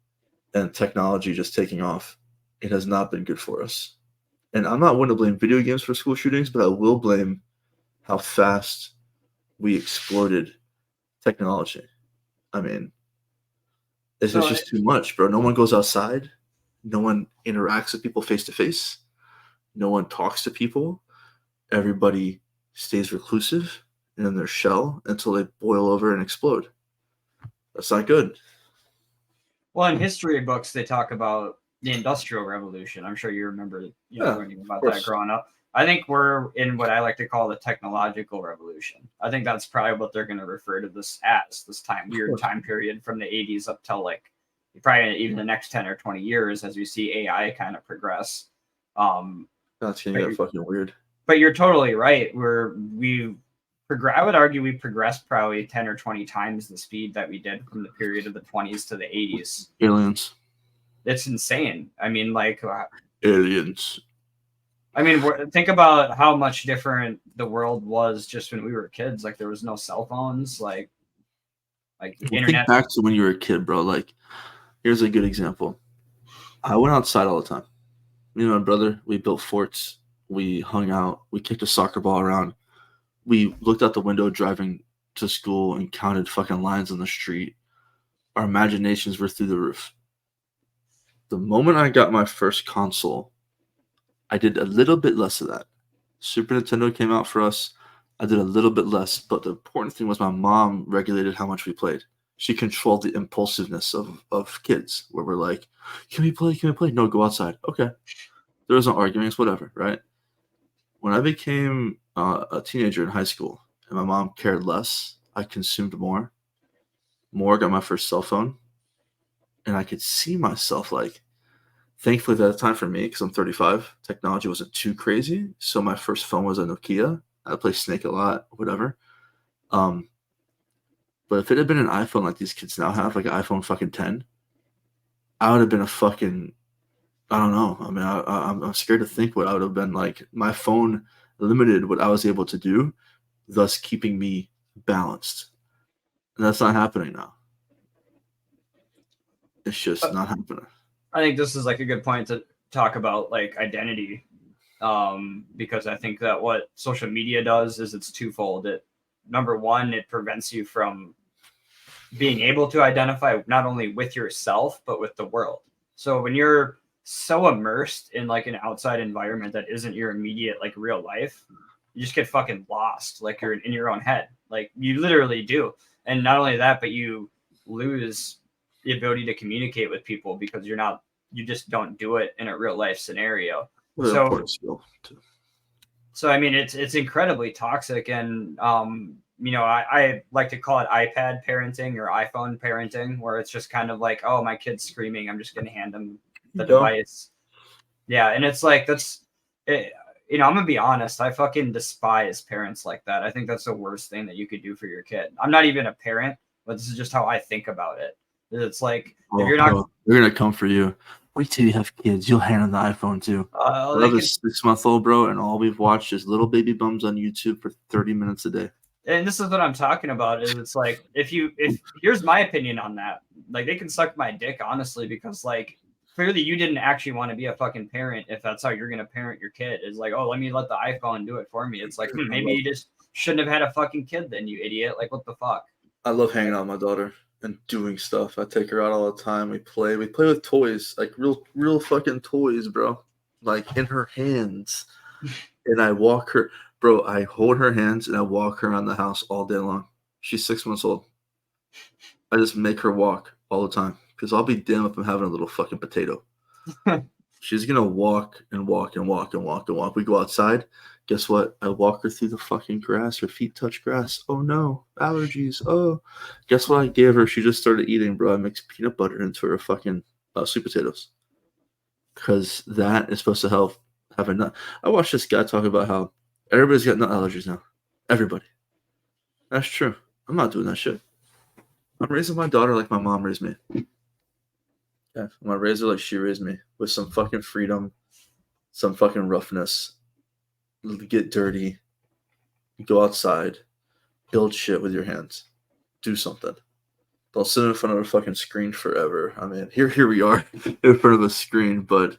and technology just taking off, it has not been good for us. And I'm not one to blame video games for school shootings, but I will blame how fast we exploited technology. I mean, it's So just too much, bro. No one goes outside. No one interacts with people face to face. No one talks to people. Everybody stays reclusive in their shell until they boil over and explode. That's not good. well, in history books, they talk about the Industrial Revolution. I'm sure you remember, Yeah, learning of about that course. growing up. I think we're in what I like to call the technological revolution. I think that's probably what they're going to refer to this as, this weird course. time period from the 80s up till like probably even the next 10 or 20 years as we see AI kind of progress. Um, That's gonna but, get fucking weird. but you're totally right. I would argue we progressed probably 10 or 20 times the speed that we did from the period of the 20s to the 80s. Aliens. It's insane. I mean, like, Aliens. think about how much different the world was just when we were kids. Like, there was no cell phones, like Well, think internet. back to when you were a kid, bro. Like, here's a good example. I went outside all the time. Me and my brother, we built forts. We hung out. We kicked a soccer ball around. We looked out the window driving to school and counted fucking lines on the street. Our imaginations were through the roof. The moment I got my first console, I did a little bit less of that. Super Nintendo came out for us. I did a little bit less, but the important thing was my mom regulated how much we played. She controlled the impulsiveness of kids, where we're like, "Can we play? Can we play? No, go outside." Okay. There was no arguments, whatever, right? When I became a teenager in high school and my mom cared less, I consumed more. More got my first cell phone, and I could see myself like. Thankfully, at that time for me, because I'm 35, technology wasn't too crazy. So my first phone was a Nokia. I play Snake a lot, whatever. Um, but if it had been an iPhone like these kids now have, like an iPhone fucking 10, I would have been a fucking. I don't know. I mean, I'm scared to think what I would have been like. My phone limited what I was able to do, thus keeping me balanced. And that's not happening now. It's just not happening. I think this is like a good point to talk about like identity, because I think that what social media does is it's twofold. Number one, it prevents you from being able to identify not only with yourself but with the world. So when you're so immersed in like an outside environment that isn't your immediate like real life, you just get fucking lost. Like you're in your own head. Like you literally do. And not only that, but you lose the ability to communicate with people because you just don't do it in a real life scenario. What an So important skill. Too. so I mean, it's incredibly toxic, and I like to call it iPad parenting or iPhone parenting, where it's just kind of like, oh, my kid's screaming, I'm just gonna hand him the Go. device. Yeah, and it's like it, I'm gonna be honest, I fucking despise parents like that. I think that's the worst thing that you could do for your kid. I'm not even a parent, but this is just how I think about it. It's like if Oh, you're not, bro, they're gonna come for you. Wait till you have kids. You'll hand them the iPhone too. I they have a can 6-month-old, bro, and all we've watched is little baby bums on YouTube for 30 minutes a day. and this is what I'm talking about is it's like if here's my opinion on that. Like they can suck my dick honestly because like clearly you didn't actually want to be a fucking parent if that's how you're gonna parent your kid. Is like, oh, let me let the iPhone do it for me. It's like maybe you just shouldn't have had a fucking kid then, you idiot. Like what the fuck? I love hanging out with my daughter and doing stuff. I take her out all the time. We play. We play with toys, like real fucking toys, bro. Like in her hands, and I walk her, bro. I hold her hands and I walk her around the house all day long. She's 6 months old. I just make her walk all the time because I'll be damned if I'm having a little fucking potato. She's gonna walk and walk and walk and walk and walk. We go outside. Guess what? I walk her through the fucking grass. Her feet touch grass. Oh no, allergies. Oh, guess what I gave her? She just started eating, bro. I mixed peanut butter into her fucking sweet potatoes because that is supposed to help have a nut. I watched this guy talk about how everybody's got nut allergies now. Everybody. That's true. I'm not doing that shit. I'm raising my daughter like my mom raised me. Yeah, I'm gonna raise her like she raised me, with some fucking freedom, some fucking roughness. Get dirty, go outside, build shit with your hands, do something. Don't sit in front of a fucking screen forever. I mean, here we are in front of a screen, but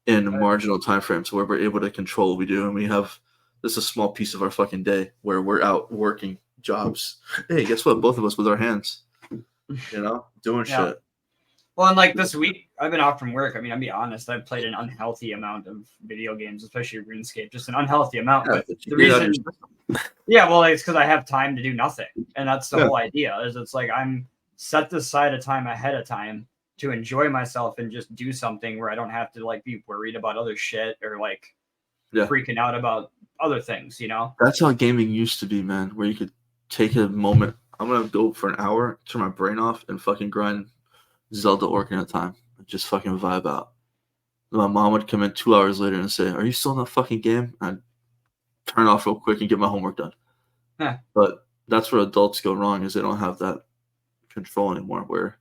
in marginal time frames where we're able to control what we do, and we have this a small piece of our fucking day where we're out working jobs. Hey, guess what? Both of us with our hands, doing Yeah. shit. Well, and like this week, I've been off from work. I mean, I'll be honest, I've played an unhealthy amount of video games, especially RuneScape, just an unhealthy amount. Yeah, But the reason, yeah, well, it's because I have time to do nothing. And that's the whole idea, is it's like I'm set aside a time ahead of time to enjoy myself and just do something where I don't have to like be worried about other shit or like freaking out about other things, That's how gaming used to be, man, where you could take a moment. I'm going to go for an hour, turn my brain off, and fucking grind Zelda Ocarina of Time. Just fucking vibe out. My mom would come in 2 hours later and say, "Are you still in that fucking game?" I'd turn off real quick and get my homework done. Yeah. But that's where adults go wrong, is they don't have that control anymore, where,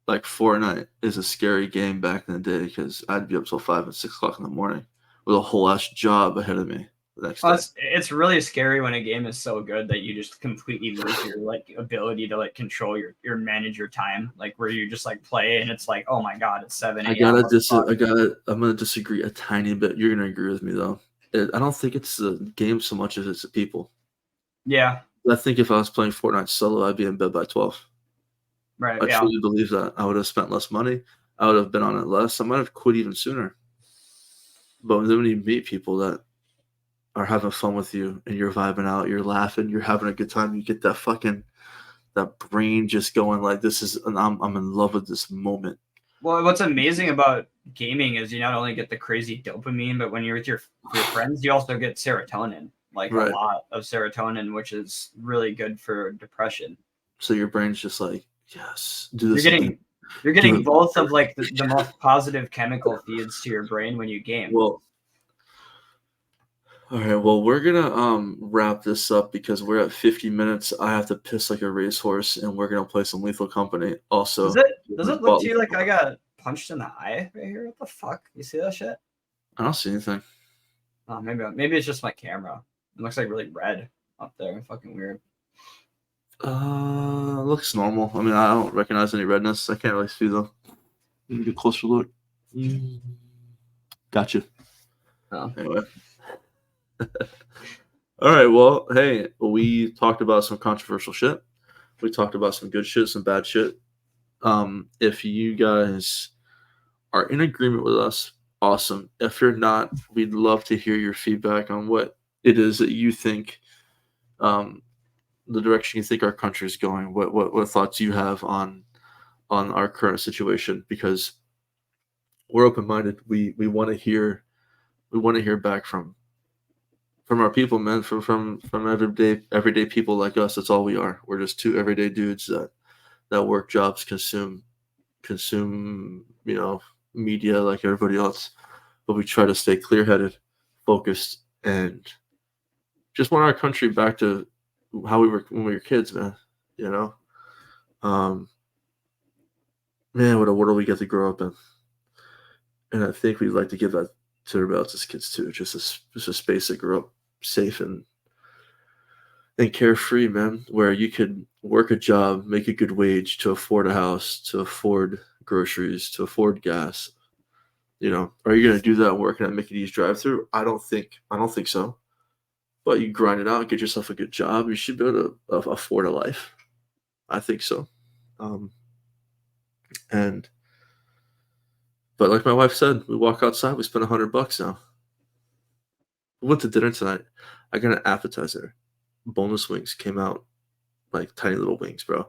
like Fortnite is a scary game back in the day because I'd be up till 5 and 6 o'clock in the morning with a whole ass job ahead of me the next day. It's really scary when a game is so good that you just completely lose your like ability to like control your manage your time, like where you just like play and it's like, oh my god, it's 7 a.m. I'm gonna disagree a tiny bit. You're gonna agree with me though. I don't think it's the game so much as it's the people. Yeah. I think if I was playing Fortnite solo, I'd be in bed by 12. Right. I truly believe that. I would have spent less money. I would have been on it less. I might have quit even sooner. But then when you meet people that are having fun with you and you're vibing out, you're laughing, you're having a good time, you get that brain just going like, I'm in love with this moment. Well, what's amazing about gaming is you not only get the crazy dopamine, but when you're with your friends, you also get serotonin, like a lot of serotonin, which is really good for depression. So your brain's just like, yes, do this. You're getting both of like the most positive chemical feeds to your brain when you game. Well, all right. Well, we're gonna wrap this up because we're at 50 minutes. I have to piss like a racehorse, and we're gonna play some Lethal Company. Also, does it look to you like I got punched in the eye right here? What the fuck? You see that shit? I don't see anything. Oh, maybe it's just my camera. It looks like really red up there. Fucking weird. Looks normal. I mean, I don't recognize any redness. I can't really see though. Let me get a closer look. Gotcha. Oh. Anyway. All right. Well, hey, we talked about some controversial shit. We talked about some good shit, some bad shit. If you guys are in agreement with us, awesome. If you're not, we'd love to hear your feedback on what it is that you think, the direction you think our country is going. What thoughts you have on our current situation, because we're open-minded. We want to hear back from our people, man, from everyday people like us. That's all we are. We're just two everyday dudes that work jobs, consume media like everybody else, but we try to stay clear-headed, focused, and just want our country back to how we were when we were kids, man. Man, what a world we get to grow up in. And I think we'd like to give that to everybody else's kids too. Just a space to grow up safe and carefree, man, where you could work a job, make a good wage to afford a house, to afford groceries, to afford gas. Are you gonna do that working at Mickey D's drive-thru? I don't think so. But you grind it out, get yourself a good job. You should be able to afford a life. I think so. But like my wife said, we walk outside, we spend $100 now. We went to dinner tonight. I got an appetizer. Boneless wings came out like tiny little wings, bro.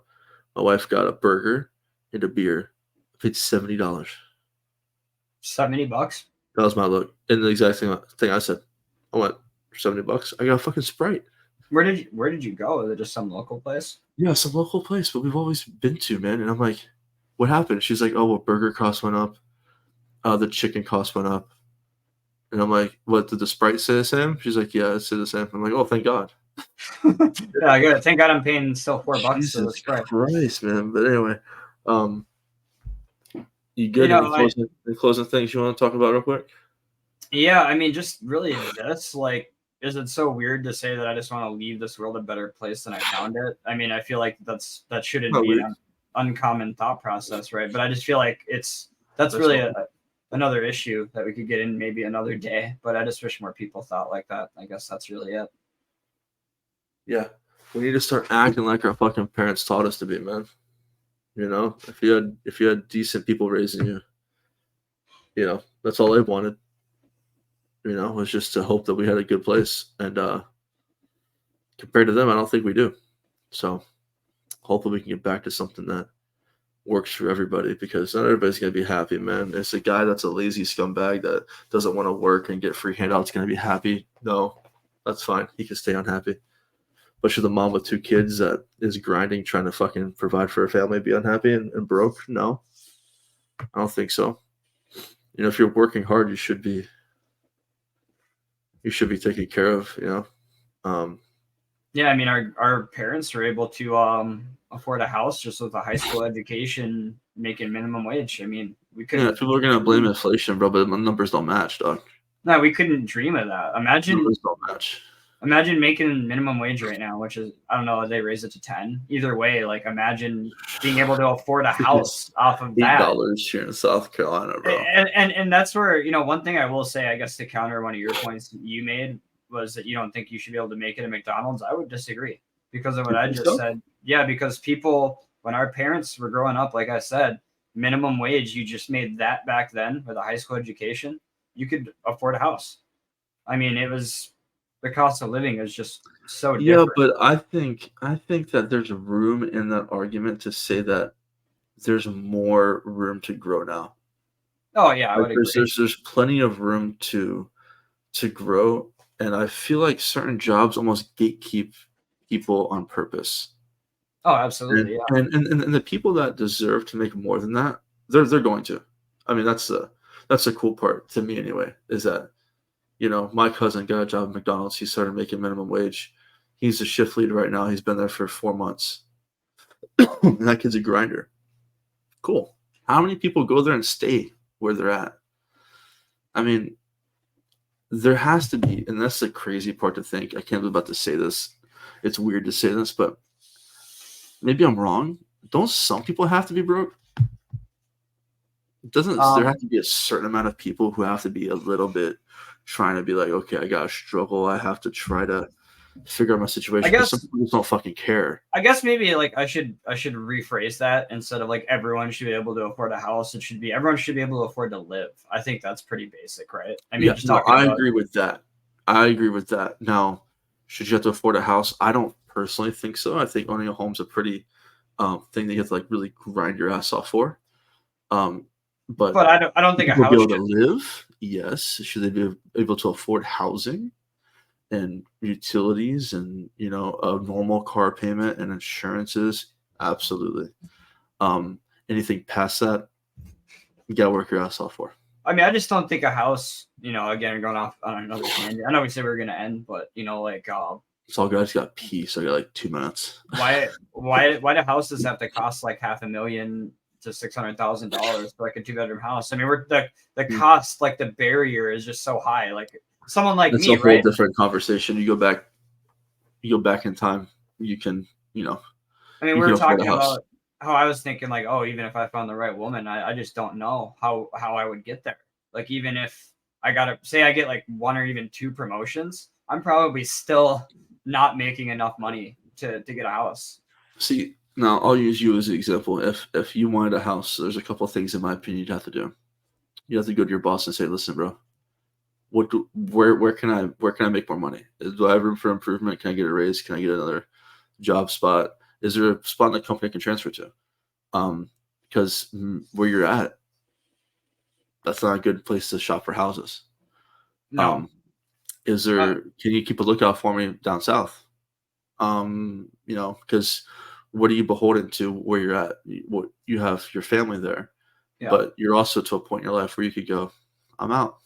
My wife got a burger and a beer. I paid $70. $70? That was my look. And the exact thing I said. I went, $70. I got a fucking Sprite. Where did you go? Is it just some local place? Yeah, some local place, but we've always been to, man. And I'm like, what happened? She's like, oh, well, burger cost went up. The chicken cost went up. And I'm like, what, did the Sprite say the same? She's like, yeah, it said the same. I'm like, oh, thank God. Yeah, I got it. Thank God I'm paying still $4 for the Jesus spray. Christ, man. But anyway, um, you You good? know, Any closing things you want to talk about real quick? yeah, I mean, just really this, like, is it so weird to say that I just want to leave this world a better place than I found it? I mean, I feel like that shouldn't Not be weird. an uncommon thought process, right? But I just feel like that's That's really not. another issue that we could get in maybe another day. But I just wish more people thought like that. I guess that's really it. Yeah, we need to start acting like our fucking parents taught us to be, man. You know, if you had decent people raising you, you know, that's all they wanted. You know, was just to hope that we had a good place. And compared to them, I don't think we do. So hopefully we can get back to something that works for everybody because not everybody's gonna be happy, man. It's a guy that's a lazy scumbag that doesn't want to work and get free handouts gonna be happy. No, that's fine. He can stay unhappy. But should the mom with two kids that is grinding, trying to fucking provide for her family, be unhappy and broke? No, I don't think so. You know, if you're working hard, you should be taken care of. You know, um, Yeah, I mean, our parents were able to afford a house just with a high school education, making minimum wage. I mean, we yeah. couldn't People are gonna blame inflation, bro, but the numbers don't match, dog. no, we couldn't dream of that. Numbers don't match. Imagine making minimum wage right now, which is I don't know, they raise it to 10. Either way, like imagine being able to afford a It's house off of that. $8 here in South Carolina, bro. And that's where, one thing I will say, I guess to counter one of your points you made was that you don't think you should be able to make it at McDonald's. I would disagree because of what You I think just so? said. Yeah, because people when our parents were growing up, like I said, minimum wage, you just made that back then with a high school education, you could afford a house. I mean, it was the cost of living is just so Yeah, different. but I think that there's room in that argument to say that there's more room to grow now. Oh yeah, I Like would there's agree. there's there's plenty of room to grow, and I feel like certain jobs almost gatekeep people on purpose. Oh, And absolutely. Yeah. and the people that deserve to make more than that, they're going to. I mean, that's the cool part to me anyway, is that my cousin got a job at McDonald's. He started making minimum wage. He's a shift lead right now. He's been there for 4 months. And that kid's a grinder. Cool. How many people go there and stay where they're at? I mean, there has to be, and that's the crazy part to think. I can't believe I'm about to say this. It's weird to say this, but maybe I'm wrong. Don't some people have to be broke? Doesn't there Um, have to be a certain amount of people who have to be a little bit trying to be like, okay, I gotta struggle. I have to try to figure out my I situation because some guess people just don't fucking care. I guess maybe like I should rephrase that instead of like everyone should be able to afford a house. It should be everyone should be able to afford to live. I think that's pretty basic, right? I mean, Yeah, just no, talking I about agree with that. I agree with that. Now, should you have to afford a house? I don't personally think so. I think owning a home's a pretty thing that you have to like really grind your ass off for. Um, but but I don't should think a people be house able to should. live? Yes. Should they be able to afford housing and utilities and a normal car payment and insurances? Absolutely. Um, anything past that, you gotta work your ass off for. I mean, I just don't think a house, again, going off on another tangent. I know we said we were gonna end, but like It's all good. I just got pee, so I got like 2 minutes. why do houses have to cost like half a million to $600,000 for like a two-bedroom house? I mean, we're the Hmm. cost, like the barrier is just so high. Like someone like That's a me, whole right? different conversation. You go back in time. You can, you know, I mean, we you were can afford a talking house. about how I was thinking like, oh, even if I found the right woman, I just don't know how I would get there. Like even if I gotta say I get like one or even two promotions, I'm probably still not making enough money to get a house. See, now I'll use you as an example. If you wanted a house, there's a couple of things in my opinion you'd have to do. You have to go to your boss and say, "Listen, bro, where can I make more money? Do I have room for improvement? Can I get a raise? Can I get another job spot? Is there a spot in the company I can transfer to? Because where you're at, that's not a good place to shop for houses. No. Um, is Uh, there? Can you keep a lookout for me down south? Because what are you beholden to where you're at? You have your family there, yeah. but you're also to a point in your life where you could go, I'm out.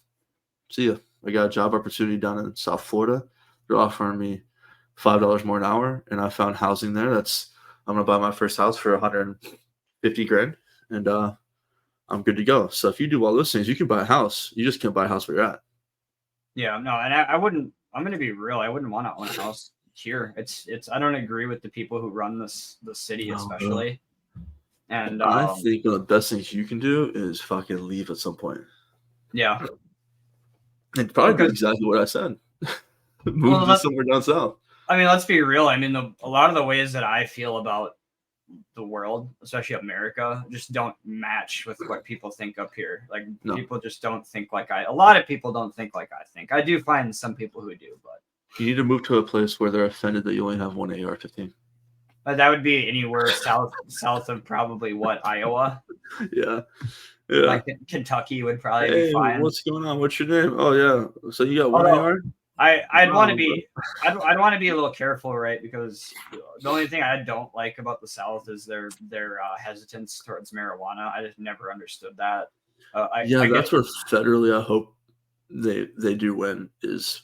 See ya. I got a job opportunity down in South Florida. They're offering me $5 more an hour, and I found housing there. I'm gonna buy my first house for 150 grand, and I'm good to go. So if you do all those things, you can buy a house. You just can't buy a house where you're at. Yeah, no, and I wouldn't. I'm gonna be real. I wouldn't want to own a house here. It's. I don't agree with the people who run the city, No, bro. especially. And I think one of the best things you can do is fucking leave at some point. yeah, And probably do exactly what I said. Move to somewhere down south. I mean, let's be real. I mean, a lot of the ways that I feel about the world, especially America, just don't match with what people think up here. Like people just don't think like a lot of people don't think like I think. I do find some people who do, but you need to move to a place where they're offended that you only have one AR-15. That would be anywhere south of probably Iowa. Yeah. Like Kentucky would probably be fine. What's going on? What's your name? Oh yeah. So you got one AR? I'd want to be I'd want to be a little careful, right? Because the only thing I don't like about the South is their hesitance towards marijuana. I just never understood that. That's where federally I hope they do win is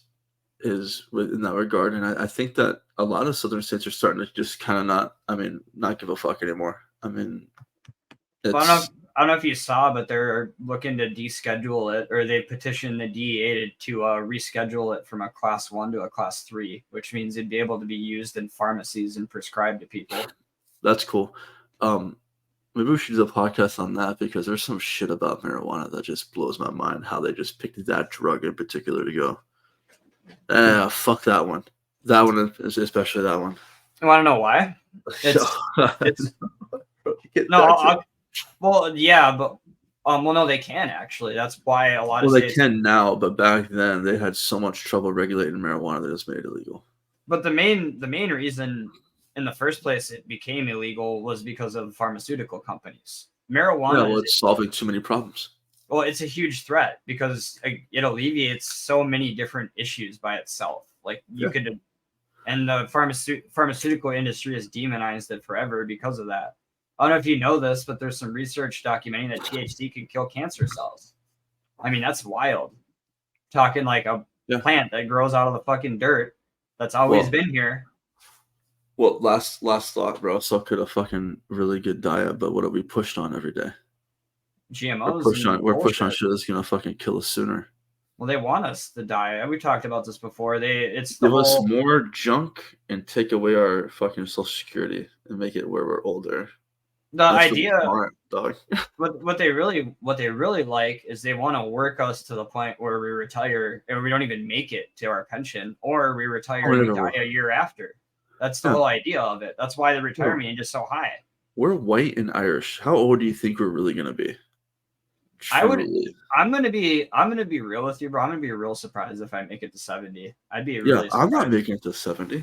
in that regard, and I think that a lot of southern states are starting to just kind of not give a fuck anymore. I mean, I don't know if you saw, but they're looking to deschedule it, or they petitioned the DEA to reschedule it from a class 1 to a class 3, which means it'd be able to be used in pharmacies and prescribed to people. That's cool. Maybe we should do a podcast on that, because there's some shit about marijuana that just blows my mind. How they just picked that drug in particular to go. Fuck that one. That one, especially that one. You want to know why? Well, yeah, but well, no, they can actually. That's why a lot of states. They can now, but back then they had so much trouble regulating marijuana that it's made it illegal. But the main reason in the first place it became illegal was because of pharmaceutical companies. Marijuana it's solving too many problems. Well, it's a huge threat because it alleviates so many different issues by itself. Like you could, and the pharmaceutical industry has demonized it forever because of that. I don't know if you know this, but there's some research documenting that THC can kill cancer cells. I mean, that's wild. Talking like a plant that grows out of the fucking dirt that's always been here. Well, last thought, bro. So could a fucking really good diet, but what are we pushed on every day? GMOs. We're pushed on shit that's gonna fucking kill us sooner. Well, they want us to die. We talked about this before. It's give us more junk and take away our fucking Social Security and make it where we're older. That's idea, what they really like is they want to work us to the point where we retire and we don't even make it to our pension, or we retire and we die a year after. That's the whole idea of it. That's why the retirement age is so high. We're white and Irish. How old do you think we're really gonna be? Truly. I'm gonna be real with you, bro. I'm gonna be real surprised if I make it to 70. I'd be really surprised. I'm not making it to 70.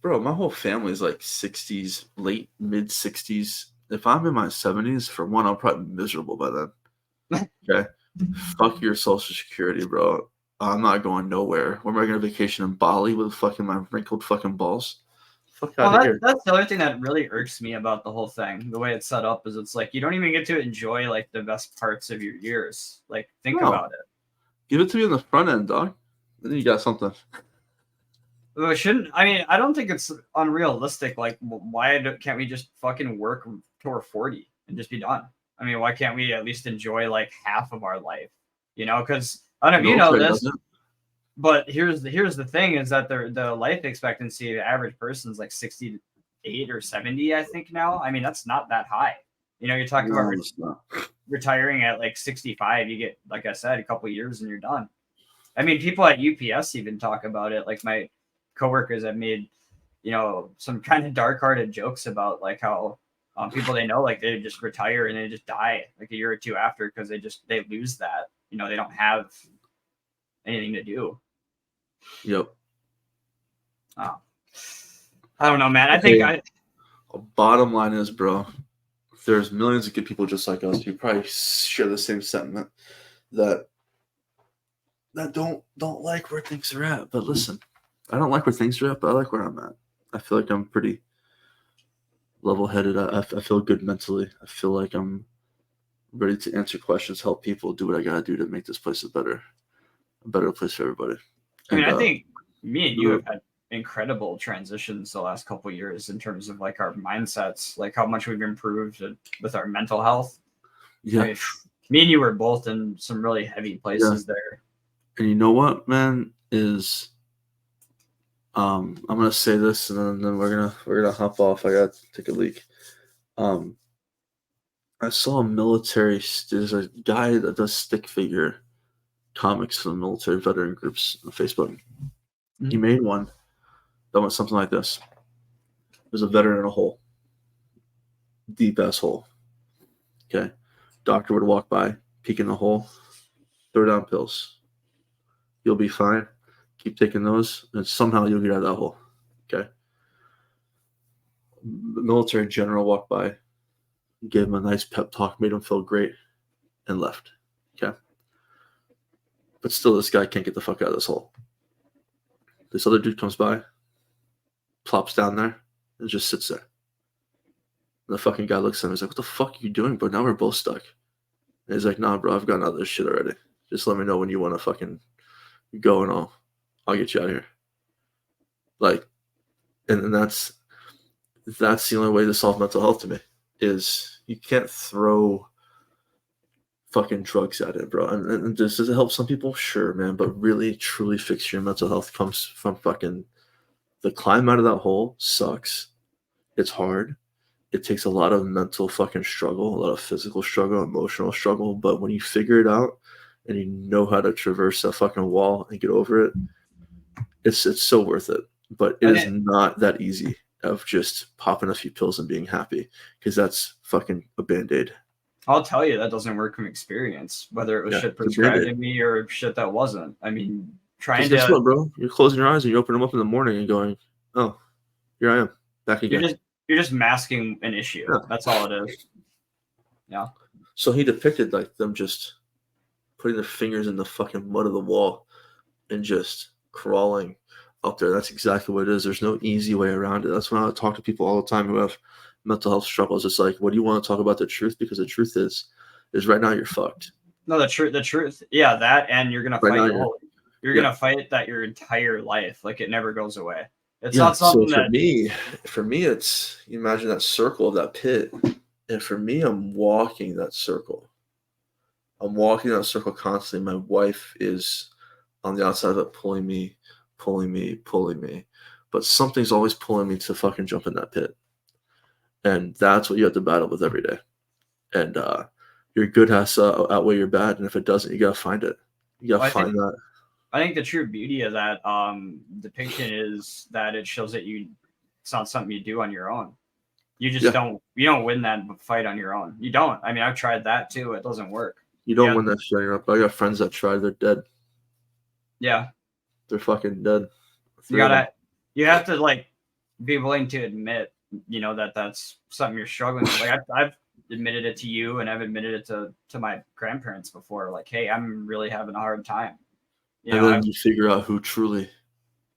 Bro, my whole family's like 60s, late mid 60s. If I'm in my 70s, for one, I'm probably miserable by then. Okay? Fuck your Social Security, bro. I'm not going nowhere. When am I going to vacation in Bali with fucking my wrinkled fucking balls? Fuck out of here. That's the other thing that really irks me about the whole thing. The way it's set up is it's like you don't even get to enjoy like the best parts of your years. Like think about it. Give it to me on the front end, dog. Then you got something. Well, I don't think it's unrealistic. Like, why can't we just fucking work till we're 40 and just be done? I mean, why can't we at least enjoy like half of our life? You know, because I don't know if you know this, but here's the thing is that the life expectancy of the average person is like 68 or 70, I think now. I mean, that's not that high. You know, you're talking about retiring at like 65. You get, like I said, a couple of years and you're done. I mean, people at UPS even talk about it. Like my coworkers have made, you know, some kind of dark-hearted jokes about like how people they know, like they just retire and they just die like a year or two after because they lose that. You know, they don't have anything to do. Yep. Oh. I don't know, man. I think bottom line is, bro, there's millions of good people just like us who probably share the same sentiment that don't like where things are at. But listen, I don't like where things are at, but I like where I'm at. I feel like I'm pretty level-headed. I feel good mentally. I feel like I'm ready to answer questions, help people, do what I gotta do to make this place a better place for everybody. I mean, I think me and you have had incredible transitions the last couple of years in terms of like our mindsets, like how much we've improved with our mental health. Yeah. I mean, me and you were both in some really heavy places there. And you know what, man, is I'm gonna say this and then we're gonna hop off. I gotta take a leak. I saw a military. There's a guy that does stick figure comics for the military veteran groups on Facebook. Mm-hmm. He made one that went something like this. There's a veteran in a hole, deep ass hole. Okay, doctor would walk by, peek in the hole, throw down pills. You'll be fine. Keep taking those, and somehow you'll get out of that hole. Okay. The military general walked by, gave him a nice pep talk, made him feel great, and left. Okay. But still, this guy can't get the fuck out of this hole. This other dude comes by, plops down there, and just sits there. And the fucking guy looks at him. He's like, "What the fuck are you doing, bro? Now we're both stuck." And he's like, "Nah, bro, I've gotten out of this shit already. Just let me know when you want to fucking go, and I'll get you out of here." Like, and that's the only way to solve mental health to me is you can't throw fucking drugs at it, bro. And does it help some people? Sure, man. But really, truly fix your mental health comes from fucking the climb out of that hole sucks. It's hard. It takes a lot of mental fucking struggle, a lot of physical struggle, emotional struggle. But when you figure it out and you know how to traverse that fucking wall and get over it, it's so worth it. But it is not that easy of just popping a few pills and being happy, because that's fucking a Band-Aid. I'll tell you, that doesn't work from experience, whether it was shit prescribed to me or shit that wasn't. I mean, trying to... Guess what, bro? You're closing your eyes and you open them up in the morning and going, "Oh, here I am, back again." You're just masking an issue. Yeah. That's all it is. Yeah. So he depicted like them just putting their fingers in the fucking mud of the wall and just crawling up there. That's exactly what it is. There's no easy way around it. That's when I talk to people all the time who have mental health struggles. It's like, what do you want to talk about the truth? Because the truth is right now you're fucked. No, the truth. Yeah, that, and you're gonna fight. You're gonna fight that your entire life. Like, it never goes away. It's not something so for me, it's, you imagine that circle of that pit. And for me, I'm walking that circle. I'm walking that circle constantly. My wife is on the outside of it, pulling me. But something's always pulling me to fucking jump in that pit. And that's what you have to battle with every day. And your good has to outweigh your bad. And if it doesn't, you got to find it. You got to find that. I think the true beauty of that depiction is that it shows that it's not something you do on your own. You just don't win that fight on your own. You don't. I mean, I've tried that too. It doesn't work. You don't win that shit on your own. I got friends that tried. They're dead. Yeah. They're fucking dead. You have to like be willing to admit, that that's something you're struggling with. Like I've admitted it to you, and I've admitted it to my grandparents before. Like, hey, I'm really having a hard time. Then you figure out who truly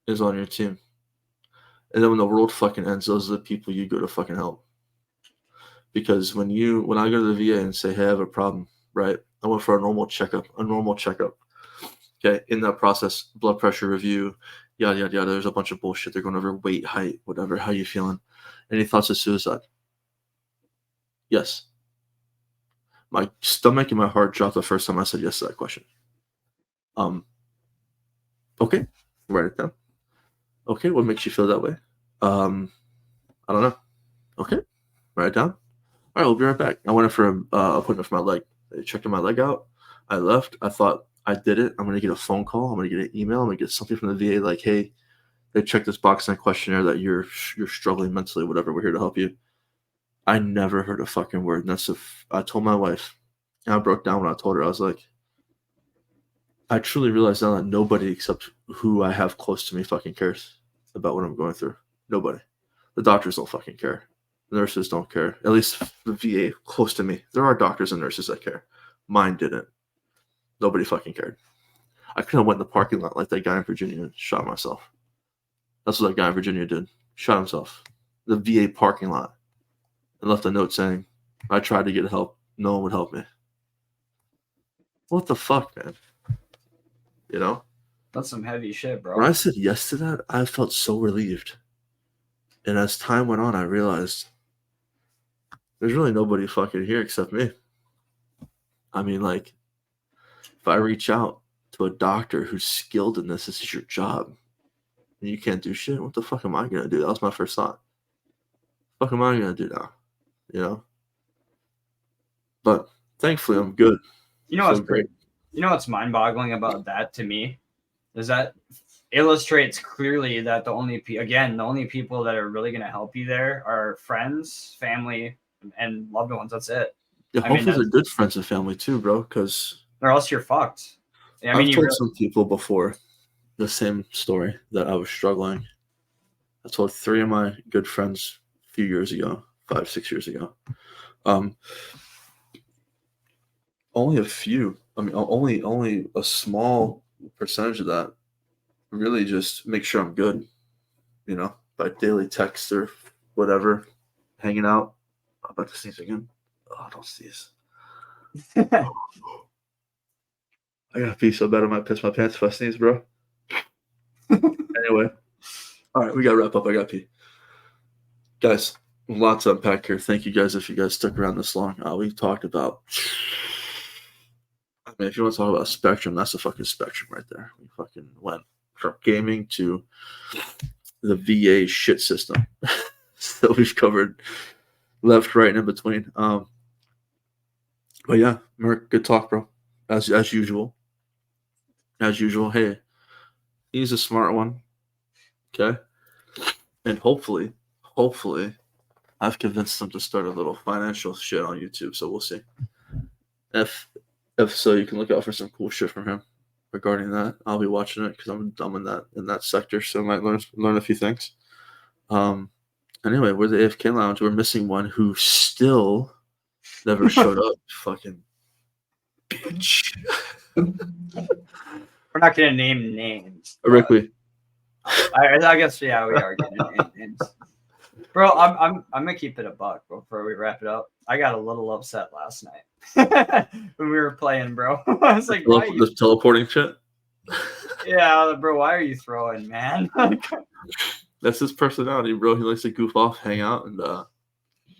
is on your team. And then when the world fucking ends, those are the people you go to fucking help. Because when I go to the VA and say, "Hey, I have a problem," right? I went for a normal checkup. Okay, in that process, blood pressure review, yada, yada, yada. There's a bunch of bullshit. They're going over weight, height, whatever. How you feeling? Any thoughts of suicide? Yes. My stomach and my heart dropped the first time I said yes to that question. Okay, write it down. Okay, what makes you feel that way? I don't know. Okay, write it down. All right, we'll be right back. I went in for an appointment for my leg. They checked my leg out. I left. I thought, I did it. I'm going to get a phone call. I'm going to get an email. I'm going to get something from the VA like, "Hey, they checked this box in a questionnaire that you're struggling mentally, whatever. We're here to help you." I never heard a fucking word. And I told my wife, and I broke down when I told her. I was like, I truly realized now that nobody except who I have close to me fucking cares about what I'm going through. Nobody. The doctors don't fucking care. The nurses don't care. At least the VA close to me. There are doctors and nurses that care. Mine didn't. Nobody fucking cared. I could have went in the parking lot like that guy in Virginia and shot myself. That's what that guy in Virginia did. Shot himself. The VA parking lot. And left a note saying, "I tried to get help. No one would help me." What the fuck, man? That's some heavy shit, bro. When I said yes to that, I felt so relieved. And as time went on, I realized there's really nobody fucking here except me. I mean, like, if I reach out to a doctor who's skilled in this is your job, and you can't do shit, what the fuck am I gonna do? That was my first thought. What the fuck am I gonna do now? You know? But thankfully, I'm good. You know So what's great? You know what's mind-boggling about that to me is that illustrates clearly that the only people that are really going to help you there are friends, family, and loved ones. That's it. Yeah, I mean, hopefully they're good friends and family too, bro. Because or else you're fucked. I mean, I've told some people before the same story that I was struggling. I told 3 of my good friends a few years ago, 5, 6 years ago. Only a few. I mean, only a small percentage of that really just make sure I'm good. You know, by daily text or whatever, hanging out. I'm about to sneeze again. Oh, don't sneeze. I gotta pee so bad I might piss my pants if I sneeze, bro. Anyway, all right, we gotta wrap up. I gotta pee. Guys, lots to unpack here. Thank you guys if you guys stuck around this long. We talked about. I mean, if you want to talk about a spectrum, that's a fucking spectrum right there. We fucking went from gaming to the VA shit system. So we've covered left, right, and in between. But yeah, Merc, good talk, bro. As usual. As usual. Hey, he's a smart one. Okay. And hopefully, I've convinced him to start a little financial shit on YouTube. So we'll see. If so, you can look out for some cool shit from him regarding that. I'll be watching it because I'm dumb in that sector, so I might learn a few things. Anyway, we're the AFK Lounge. We're missing one who still never showed up. Fucking bitch. we're not gonna name names. Rickley. I guess we are gonna name names. Bro, I'm gonna keep it a buck before we wrap it up. I got a little upset last night when we were playing, bro. I was like, why the teleporting shit? Yeah, bro, why are you throwing, man? That's his personality, bro. He likes to goof off, hang out, and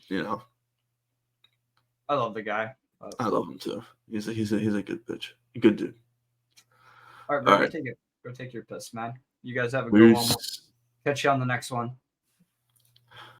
you know. I love the guy. I love him too. He's a good bitch. A good dude. All right, bro, go take your piss, man. You guys have a good one. Catch you on the next one.